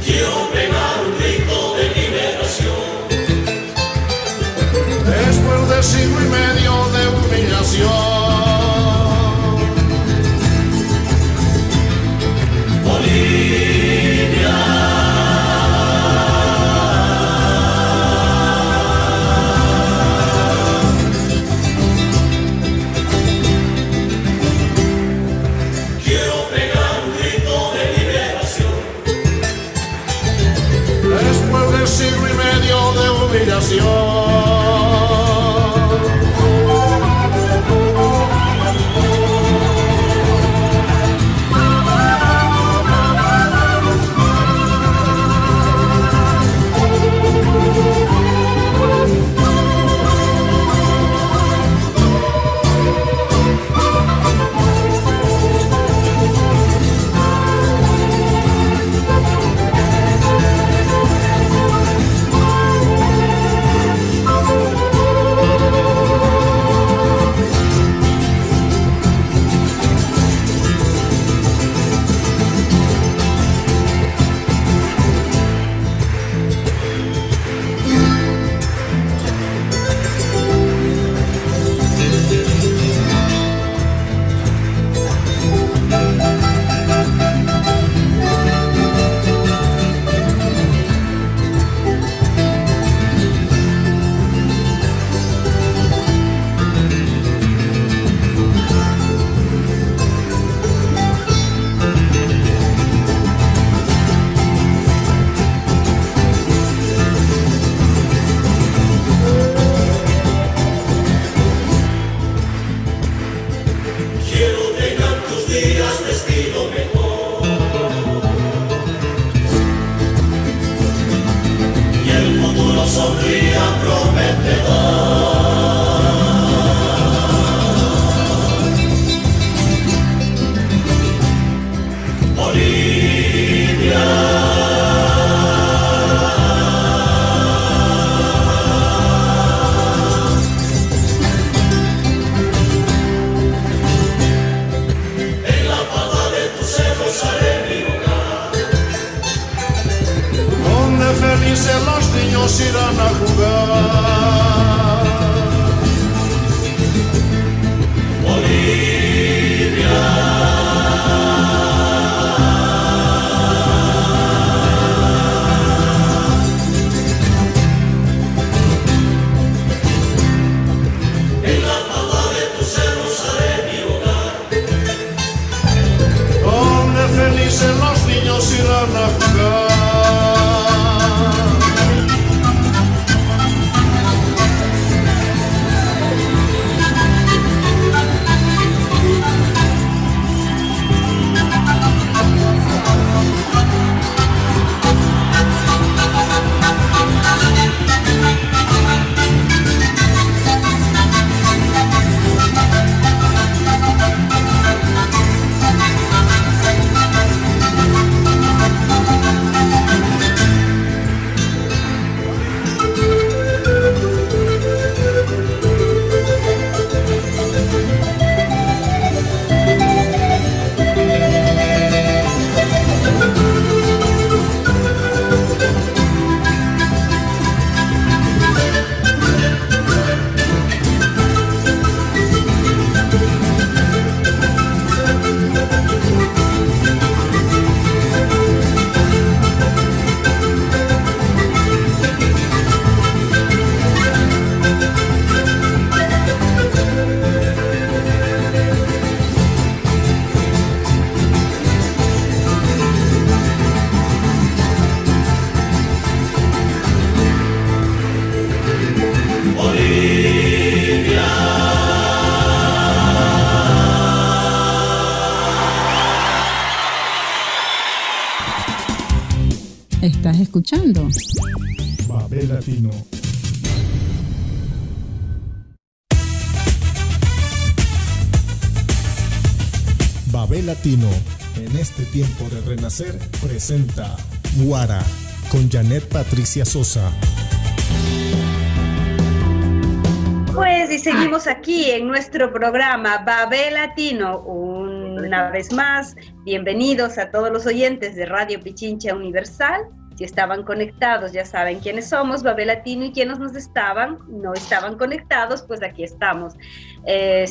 Quiero pegar un grito de liberación. Después de siglo y medio de humillación, Bolivia. Quiero pegar un grito de liberación. después de siglo y medio de humillación. Quiero tener tus días vestido mejor y el futuro sonría prometedor. Bolivia. Felices los niños irán a jugar. Bolivia. En la falda de tus cerros haré mi hogar. Donde felices los niños irán a jugar. Estás escuchando Babel Latino. Babel Latino, en este tiempo de renacer, presenta Guara, con Janet Patricia Sosa. Pues y seguimos aquí en nuestro programa Babel Latino. Una vez más, bienvenidos a todos los oyentes de Radio Pichincha Universal. Si estaban conectados, ya saben quiénes somos, Babel Latino, y quienes no estaban conectados, pues aquí estamos,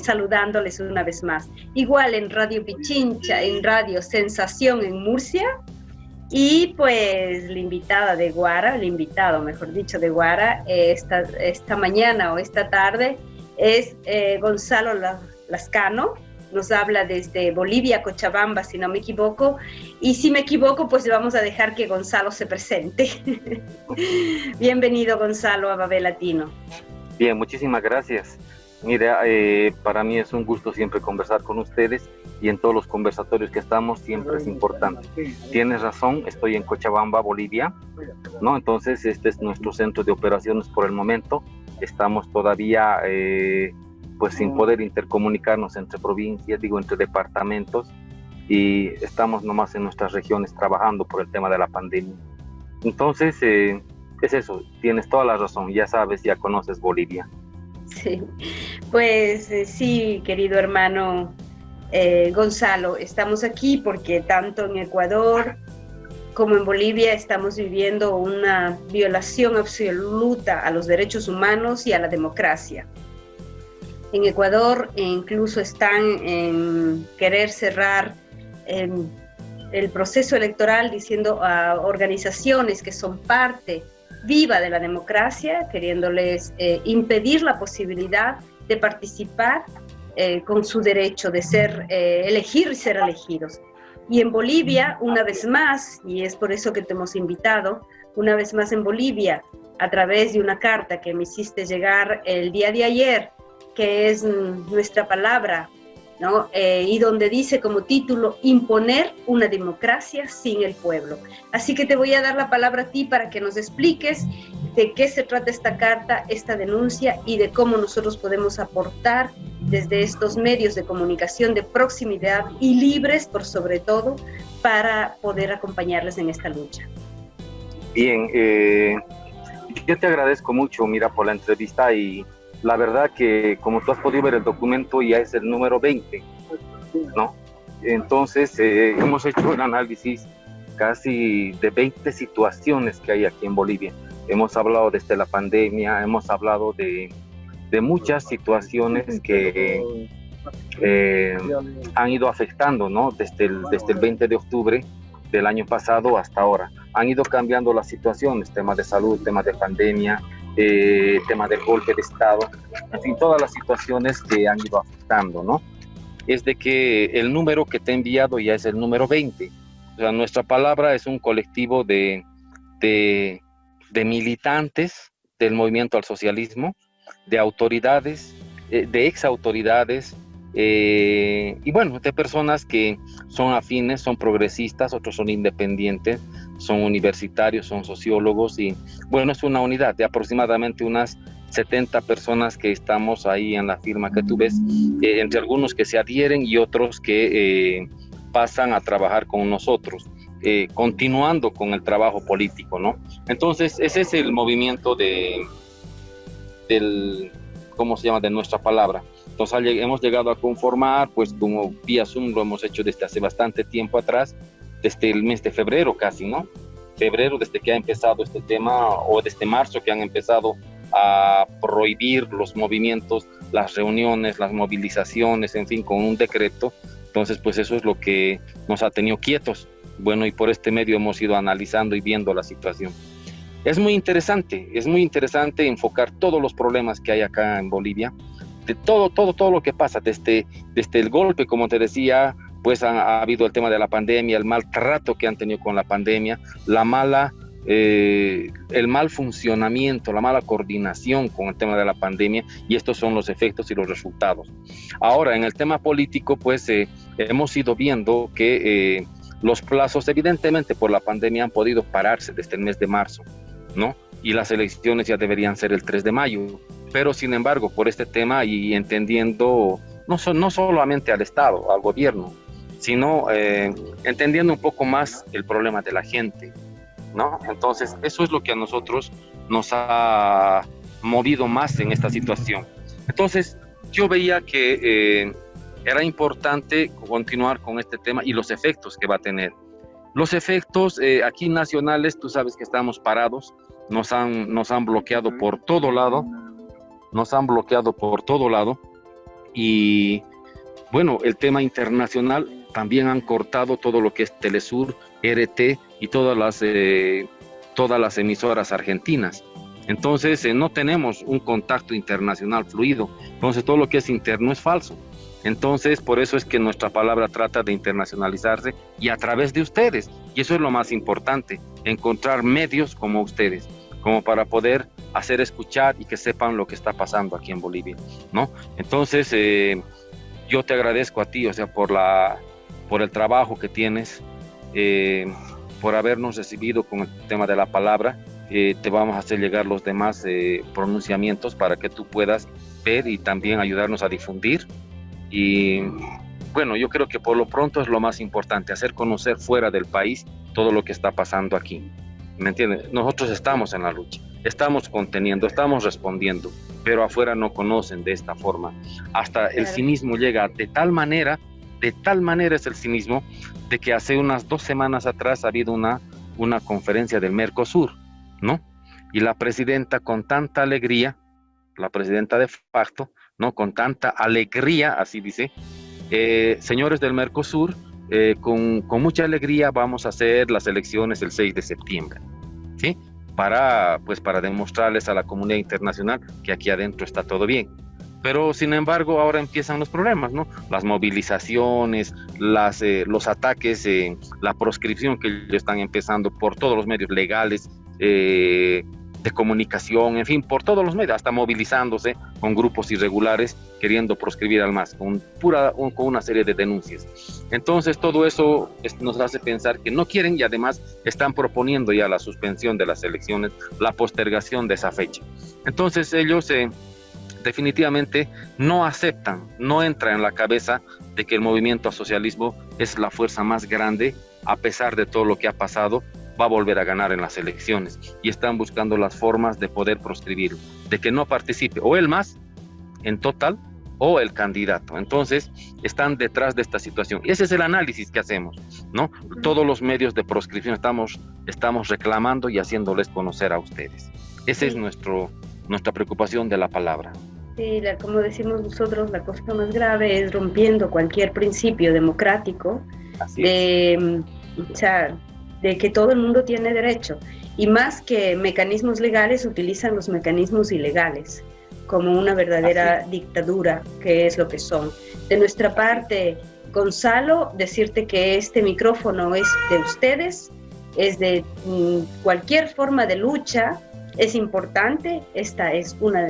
saludándoles una vez más. Igual en Radio Pichincha, en Radio Sensación en Murcia, y pues el invitado, mejor dicho, de Guara, esta mañana o esta tarde es Gonzalo Lascano. Nos habla desde Bolivia, Cochabamba, si no me equivoco. Y si me equivoco, pues vamos a dejar que Gonzalo se presente. Bienvenido, Gonzalo, a Babel Latino. Bien, muchísimas gracias. Mira, para mí es un gusto siempre conversar con ustedes, y en todos los conversatorios que estamos siempre es importante. Tienes razón, estoy en Cochabamba, Bolivia, ¿no? Entonces este es nuestro centro de operaciones por el momento. Estamos todavía pues sin poder intercomunicarnos entre provincias, entre departamentos, y estamos nomás en nuestras regiones trabajando por el tema de la pandemia. Entonces es eso, tienes toda la razón, ya sabes, ya conoces Bolivia. Sí, pues sí, querido hermano Gonzalo, estamos aquí porque tanto en Ecuador como en Bolivia estamos viviendo una violación absoluta a los derechos humanos y a la democracia. En Ecuador incluso están en querer cerrar el proceso electoral, diciendo a organizaciones que son parte viva de la democracia, queriéndoles impedir la posibilidad de participar con su derecho de elegir y ser elegidos. Y en Bolivia, una vez más, y es por eso que te hemos invitado, una vez más en Bolivia, a través de una carta que me hiciste llegar el día de ayer, que es nuestra palabra, ¿no? Y donde dice como título, imponer una democracia sin el pueblo. Así que te voy a dar la palabra a ti para que nos expliques de qué se trata esta carta, esta denuncia, y de cómo nosotros podemos aportar desde estos medios de comunicación de proximidad y libres, por sobre todo, para poder acompañarles en esta lucha. Bien, yo te agradezco mucho, mira, por la entrevista, y la verdad que como tú has podido ver el documento ya es el número 20, ¿no? Entonces hemos hecho un análisis casi de 20 situaciones que hay aquí en Bolivia. Hemos hablado desde la pandemia, hemos hablado de muchas situaciones que han ido afectando, ¿no? Desde el 20 de octubre del año pasado hasta ahora. Han ido cambiando las situaciones, temas de salud, temas de pandemia, tema del golpe de Estado, en fin, todas las situaciones que han ido afectando, ¿no? Es de que el número que te he enviado ya es el número 20. O sea, nuestra palabra es un colectivo de militantes del movimiento al socialismo, de autoridades, de exautoridades, y bueno, de personas que son afines, son progresistas, otros son independientes, son universitarios, son sociólogos, y bueno, es una unidad de aproximadamente unas 70 personas que estamos ahí en la firma que tú ves, entre algunos que se adhieren y otros que pasan a trabajar con nosotros, continuando con el trabajo político, ¿no? Entonces, ese es el movimiento ¿cómo se llama?, de nuestra palabra. Entonces hemos llegado a conformar, pues como vía Zoom lo hemos hecho desde hace bastante tiempo atrás, desde el mes de febrero casi, ¿no? Febrero, desde que ha empezado este tema, o desde marzo que han empezado a prohibir los movimientos, las reuniones, las movilizaciones, en fin, con un decreto. Entonces, pues eso es lo que nos ha tenido quietos. Bueno, y por este medio hemos ido analizando y viendo la situación. Es muy interesante enfocar todos los problemas que hay acá en Bolivia, de todo lo que pasa, desde el golpe, como te decía, pues ha habido el tema de la pandemia, el maltrato que han tenido con la pandemia, el mal funcionamiento, la mala coordinación con el tema de la pandemia, y estos son los efectos y los resultados. Ahora, en el tema político, pues hemos ido viendo que Los plazos, evidentemente, por la pandemia han podido pararse desde el mes de marzo, ¿no? Y las elecciones ya deberían ser el 3 de mayo. Pero, sin embargo, por este tema y entendiendo no solamente al Estado, al gobierno, sino entendiendo un poco más el problema de la gente, ¿no? Entonces, eso es lo que a nosotros nos ha movido más en esta situación. Entonces, yo veía que era importante continuar con este tema y los efectos que va a tener. Los efectos aquí nacionales, tú sabes que estamos parados, nos han bloqueado por todo lado, y bueno, el tema internacional también han cortado todo lo que es Telesur, RT y todas las emisoras argentinas. Entonces no tenemos un contacto internacional fluido, entonces todo lo que es interno es falso. Entonces por eso es que nuestra palabra trata de internacionalizarse y a través de ustedes, y eso es lo más importante, encontrar medios como ustedes, como para poder hacer escuchar y que sepan lo que está pasando aquí en Bolivia, ¿no? Entonces yo te agradezco a ti, o sea, por el trabajo que tienes, por habernos recibido con el tema de la palabra. Te vamos a hacer llegar los demás pronunciamientos para que tú puedas ver y también ayudarnos a difundir. Y bueno, yo creo que por lo pronto es lo más importante, hacer conocer fuera del país todo lo que está pasando aquí. ¿Me entiendes? Nosotros estamos en la lucha, estamos conteniendo, estamos respondiendo, pero afuera no conocen de esta forma. Hasta el cinismo llega de tal manera es el cinismo, de que hace unas 2 semanas atrás ha habido una conferencia del Mercosur, ¿no? Y la presidenta con tanta alegría, la presidenta de facto, ¿no? Con tanta alegría, así dice, señores del Mercosur, con mucha alegría vamos a hacer las elecciones el 6 de septiembre, ¿sí? Para demostrarles a la comunidad internacional que aquí adentro está todo bien. Pero, sin embargo, ahora empiezan los problemas, ¿no? Las movilizaciones, los ataques, la proscripción que ellos están empezando por todos los medios legales, de comunicación, en fin, por todos los medios, hasta movilizándose con grupos irregulares, queriendo proscribir al MAS, con una serie de denuncias. Entonces, todo eso nos hace pensar que no quieren y además están proponiendo ya la suspensión de las elecciones, la postergación de esa fecha. Entonces, ellos definitivamente no aceptan, no entra en la cabeza de que el movimiento al socialismo es la fuerza más grande, a pesar de todo lo que ha pasado, va a volver a ganar en las elecciones, y están buscando las formas de poder proscribirlo, de que no participe o el MAS en total o el candidato. Entonces están detrás de esta situación, y ese es el análisis que hacemos, ¿no? Todos los medios de proscripción estamos reclamando y haciéndoles conocer a ustedes. Esa es nuestra preocupación de la palabra. Sí, como decimos nosotros, la cosa más grave es rompiendo cualquier principio democrático de que todo el mundo tiene derecho, y más que mecanismos legales utilizan los mecanismos ilegales como una verdadera dictadura, que es lo que son. De nuestra parte, Gonzalo, decirte que este micrófono es de ustedes, es de cualquier forma de lucha, es importante. Esta es una,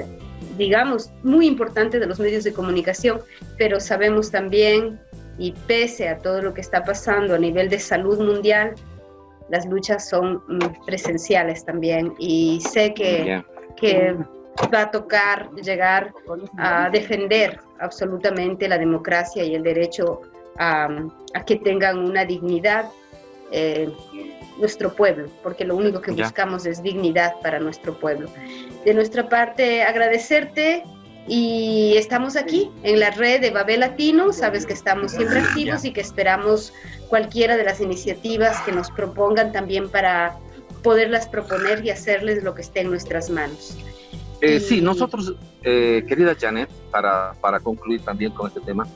digamos, muy importante de los medios de comunicación, pero sabemos también, y pese a todo lo que está pasando a nivel de salud mundial, las luchas son presenciales también, y sé que va a tocar llegar a defender absolutamente la democracia y el derecho a que tengan una dignidad nuestro pueblo, porque lo único que buscamos es dignidad para nuestro pueblo. De nuestra parte, agradecerte, y estamos aquí en la red de Babel Latino. Sabes que estamos siempre activos y que esperamos cualquiera de las iniciativas que nos propongan también para poderlas proponer y hacerles lo que esté en nuestras manos. Sí, nosotros, querida Janet, para concluir también con este tema,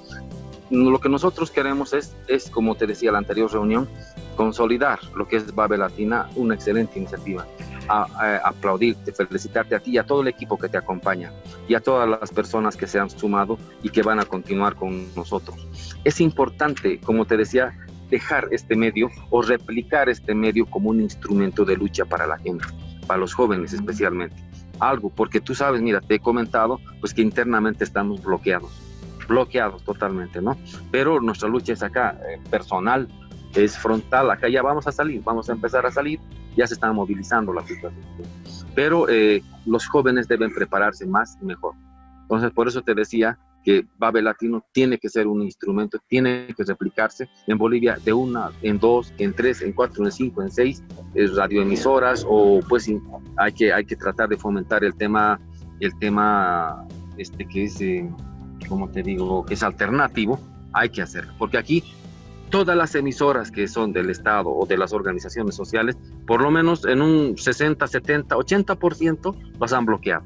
lo que nosotros queremos es, como te decía en la anterior reunión, consolidar lo que es Babel Latina, una excelente iniciativa. Aplaudirte, felicitarte a ti y a todo el equipo que te acompaña, y a todas las personas que se han sumado y que van a continuar con nosotros. Es importante, como te decía, dejar este medio o replicar este medio como un instrumento de lucha para la gente, para los jóvenes especialmente. Algo, porque tú sabes, mira, te he comentado pues que internamente estamos bloqueados totalmente, ¿no? Pero nuestra lucha es acá, personal, es frontal, acá ya vamos a salir, vamos a empezar a salir, ya se están movilizando la situación. Pero los jóvenes deben prepararse más y mejor. Entonces, por eso te decía que Babel Latino tiene que ser un instrumento, tiene que replicarse en Bolivia de una, en dos, en tres, en cuatro, en cinco, en seis radioemisoras, o pues hay que tratar de fomentar el tema que es, como te digo, que es alternativo, hay que hacerlo, porque aquí todas las emisoras que son del Estado o de las organizaciones sociales, por lo menos en un 60, 70, 80% las han bloqueado,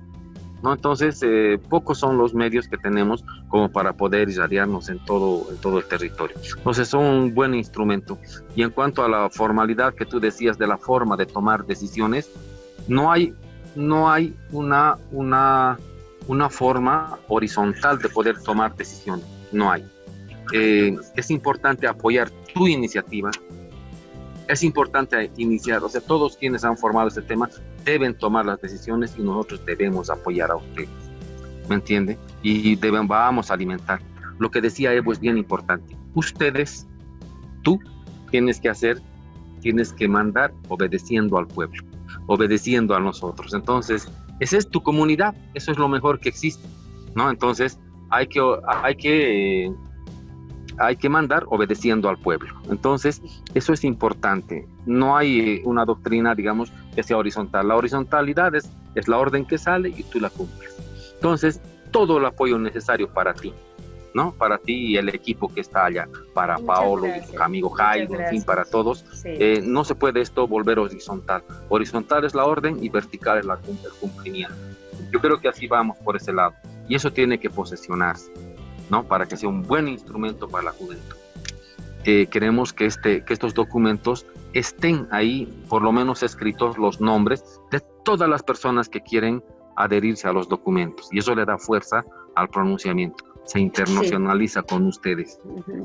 ¿no? Entonces, pocos son los medios que tenemos como para poder irradiarnos en todo el territorio. Entonces, son un buen instrumento. Y en cuanto a la formalidad que tú decías de la forma de tomar decisiones, no hay una forma horizontal de poder tomar decisiones, no hay. Es importante apoyar tu iniciativa, es importante iniciar, o sea, todos quienes han formado este tema deben tomar las decisiones y nosotros debemos apoyar a ustedes, ¿me entiende? Y vamos a alimentar. Lo que decía Evo es bien importante. Tú tienes que mandar obedeciendo al pueblo, obedeciendo a nosotros. Entonces, esa es tu comunidad, eso es lo mejor que existe, ¿no? Entonces, hay que mandar obedeciendo al pueblo. Entonces, eso es importante. No hay una doctrina, digamos, que sea horizontal. La horizontalidad es la orden que sale y tú la cumples. Entonces, todo el apoyo necesario para ti, ¿no? Para ti y el equipo que está allá, para Paolo, amigo Jairo, en fin, para todos. Sí. No se puede esto volver horizontal. Horizontal es la orden y vertical es el cumplimiento. Yo creo que así vamos por ese lado. Y eso tiene que posesionarse, ¿no? Para que sea un buen instrumento para la juventud. Queremos que estos documentos estén ahí, por lo menos escritos los nombres de todas las personas que quieren adherirse a los documentos, y eso le da fuerza al pronunciamiento, se internacionaliza con ustedes.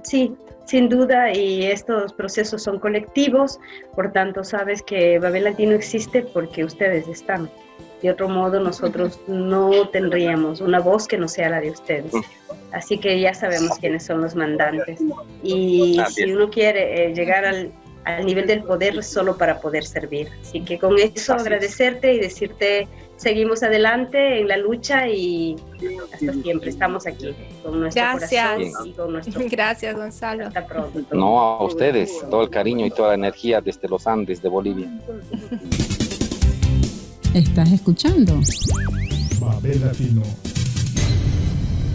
Sí, sin duda, y estos procesos son colectivos, por tanto sabes que Babel Latino existe porque ustedes están. De otro modo, nosotros no tendríamos una voz que no sea la de ustedes. Así que ya sabemos quiénes son los mandantes. Y si uno quiere llegar al nivel del poder, solo para poder servir. Así que con eso agradecerte y decirte, seguimos adelante en la lucha y hasta siempre. Estamos aquí con nuestro corazón y con nuestro... Gracias, Gonzalo. Hasta pronto. No, a ustedes, todo el cariño y toda la energía desde los Andes de Bolivia. ¿Estás escuchando? Babel Latino.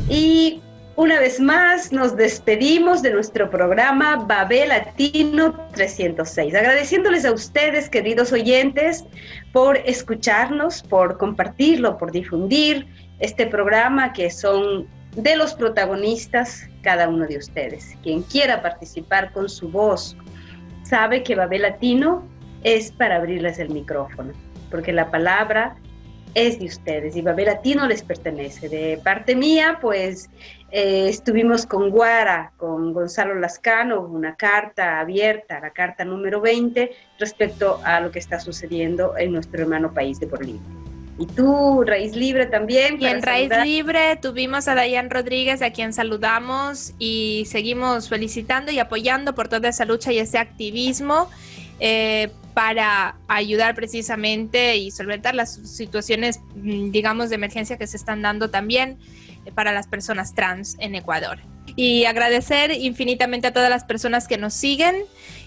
Y una vez más nos despedimos de nuestro programa Babel Latino 306, agradeciéndoles a ustedes, queridos oyentes, por escucharnos, por compartirlo, por difundir este programa que son de los protagonistas cada uno de ustedes. Quien quiera participar con su voz sabe que Babel Latino es para abrirles el micrófono, porque la palabra es de ustedes y Babel Latino les pertenece. De parte mía, pues estuvimos con Guara, con Gonzalo Lascano, una carta abierta, la carta número 20, respecto a lo que está sucediendo en nuestro hermano país de Bolivia. Y tú, Raíz Libre también. Y en Raíz Libre tuvimos a Dayan Rodríguez, a quien saludamos y seguimos felicitando y apoyando por toda esa lucha y ese activismo para ayudar precisamente y solventar las situaciones, digamos, de emergencia que se están dando también para las personas trans en Ecuador. Y agradecer infinitamente a todas las personas que nos siguen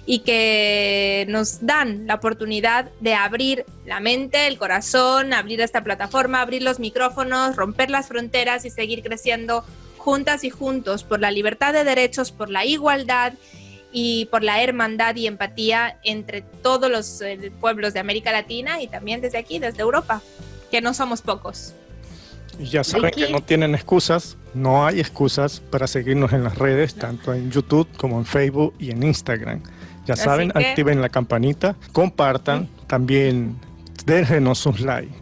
y que nos dan la oportunidad de abrir la mente, el corazón, abrir esta plataforma, abrir los micrófonos, romper las fronteras y seguir creciendo juntas y juntos por la libertad de derechos, por la igualdad y por la hermandad y empatía entre todos los pueblos de América Latina y también desde aquí, desde Europa, que no somos pocos. Y ya saben que no tienen excusas, no hay excusas para seguirnos en las redes, tanto en YouTube como en Facebook y en Instagram. Ya saben, activen la campanita, compartan, también déjenos sus likes.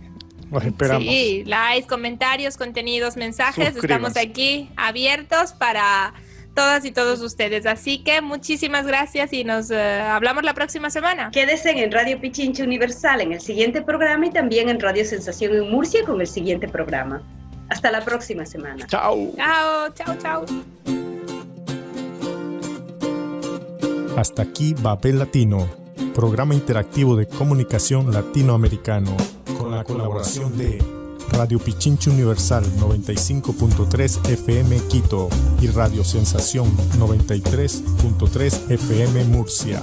Los esperamos. Sí, likes, comentarios, contenidos, mensajes, estamos aquí abiertos para todas y todos ustedes. Así que muchísimas gracias y nos hablamos la próxima semana. Quédense en Radio Pichincha Universal en el siguiente programa y también en Radio Sensación en Murcia con el siguiente programa. Hasta la próxima semana. Chao. Chao, chao, chao. Hasta aquí Babel Latino, programa interactivo de comunicación latinoamericano, con la colaboración de Radio Pichincha Universal 95.3 FM Quito y Radio Sensación 93.3 FM Murcia.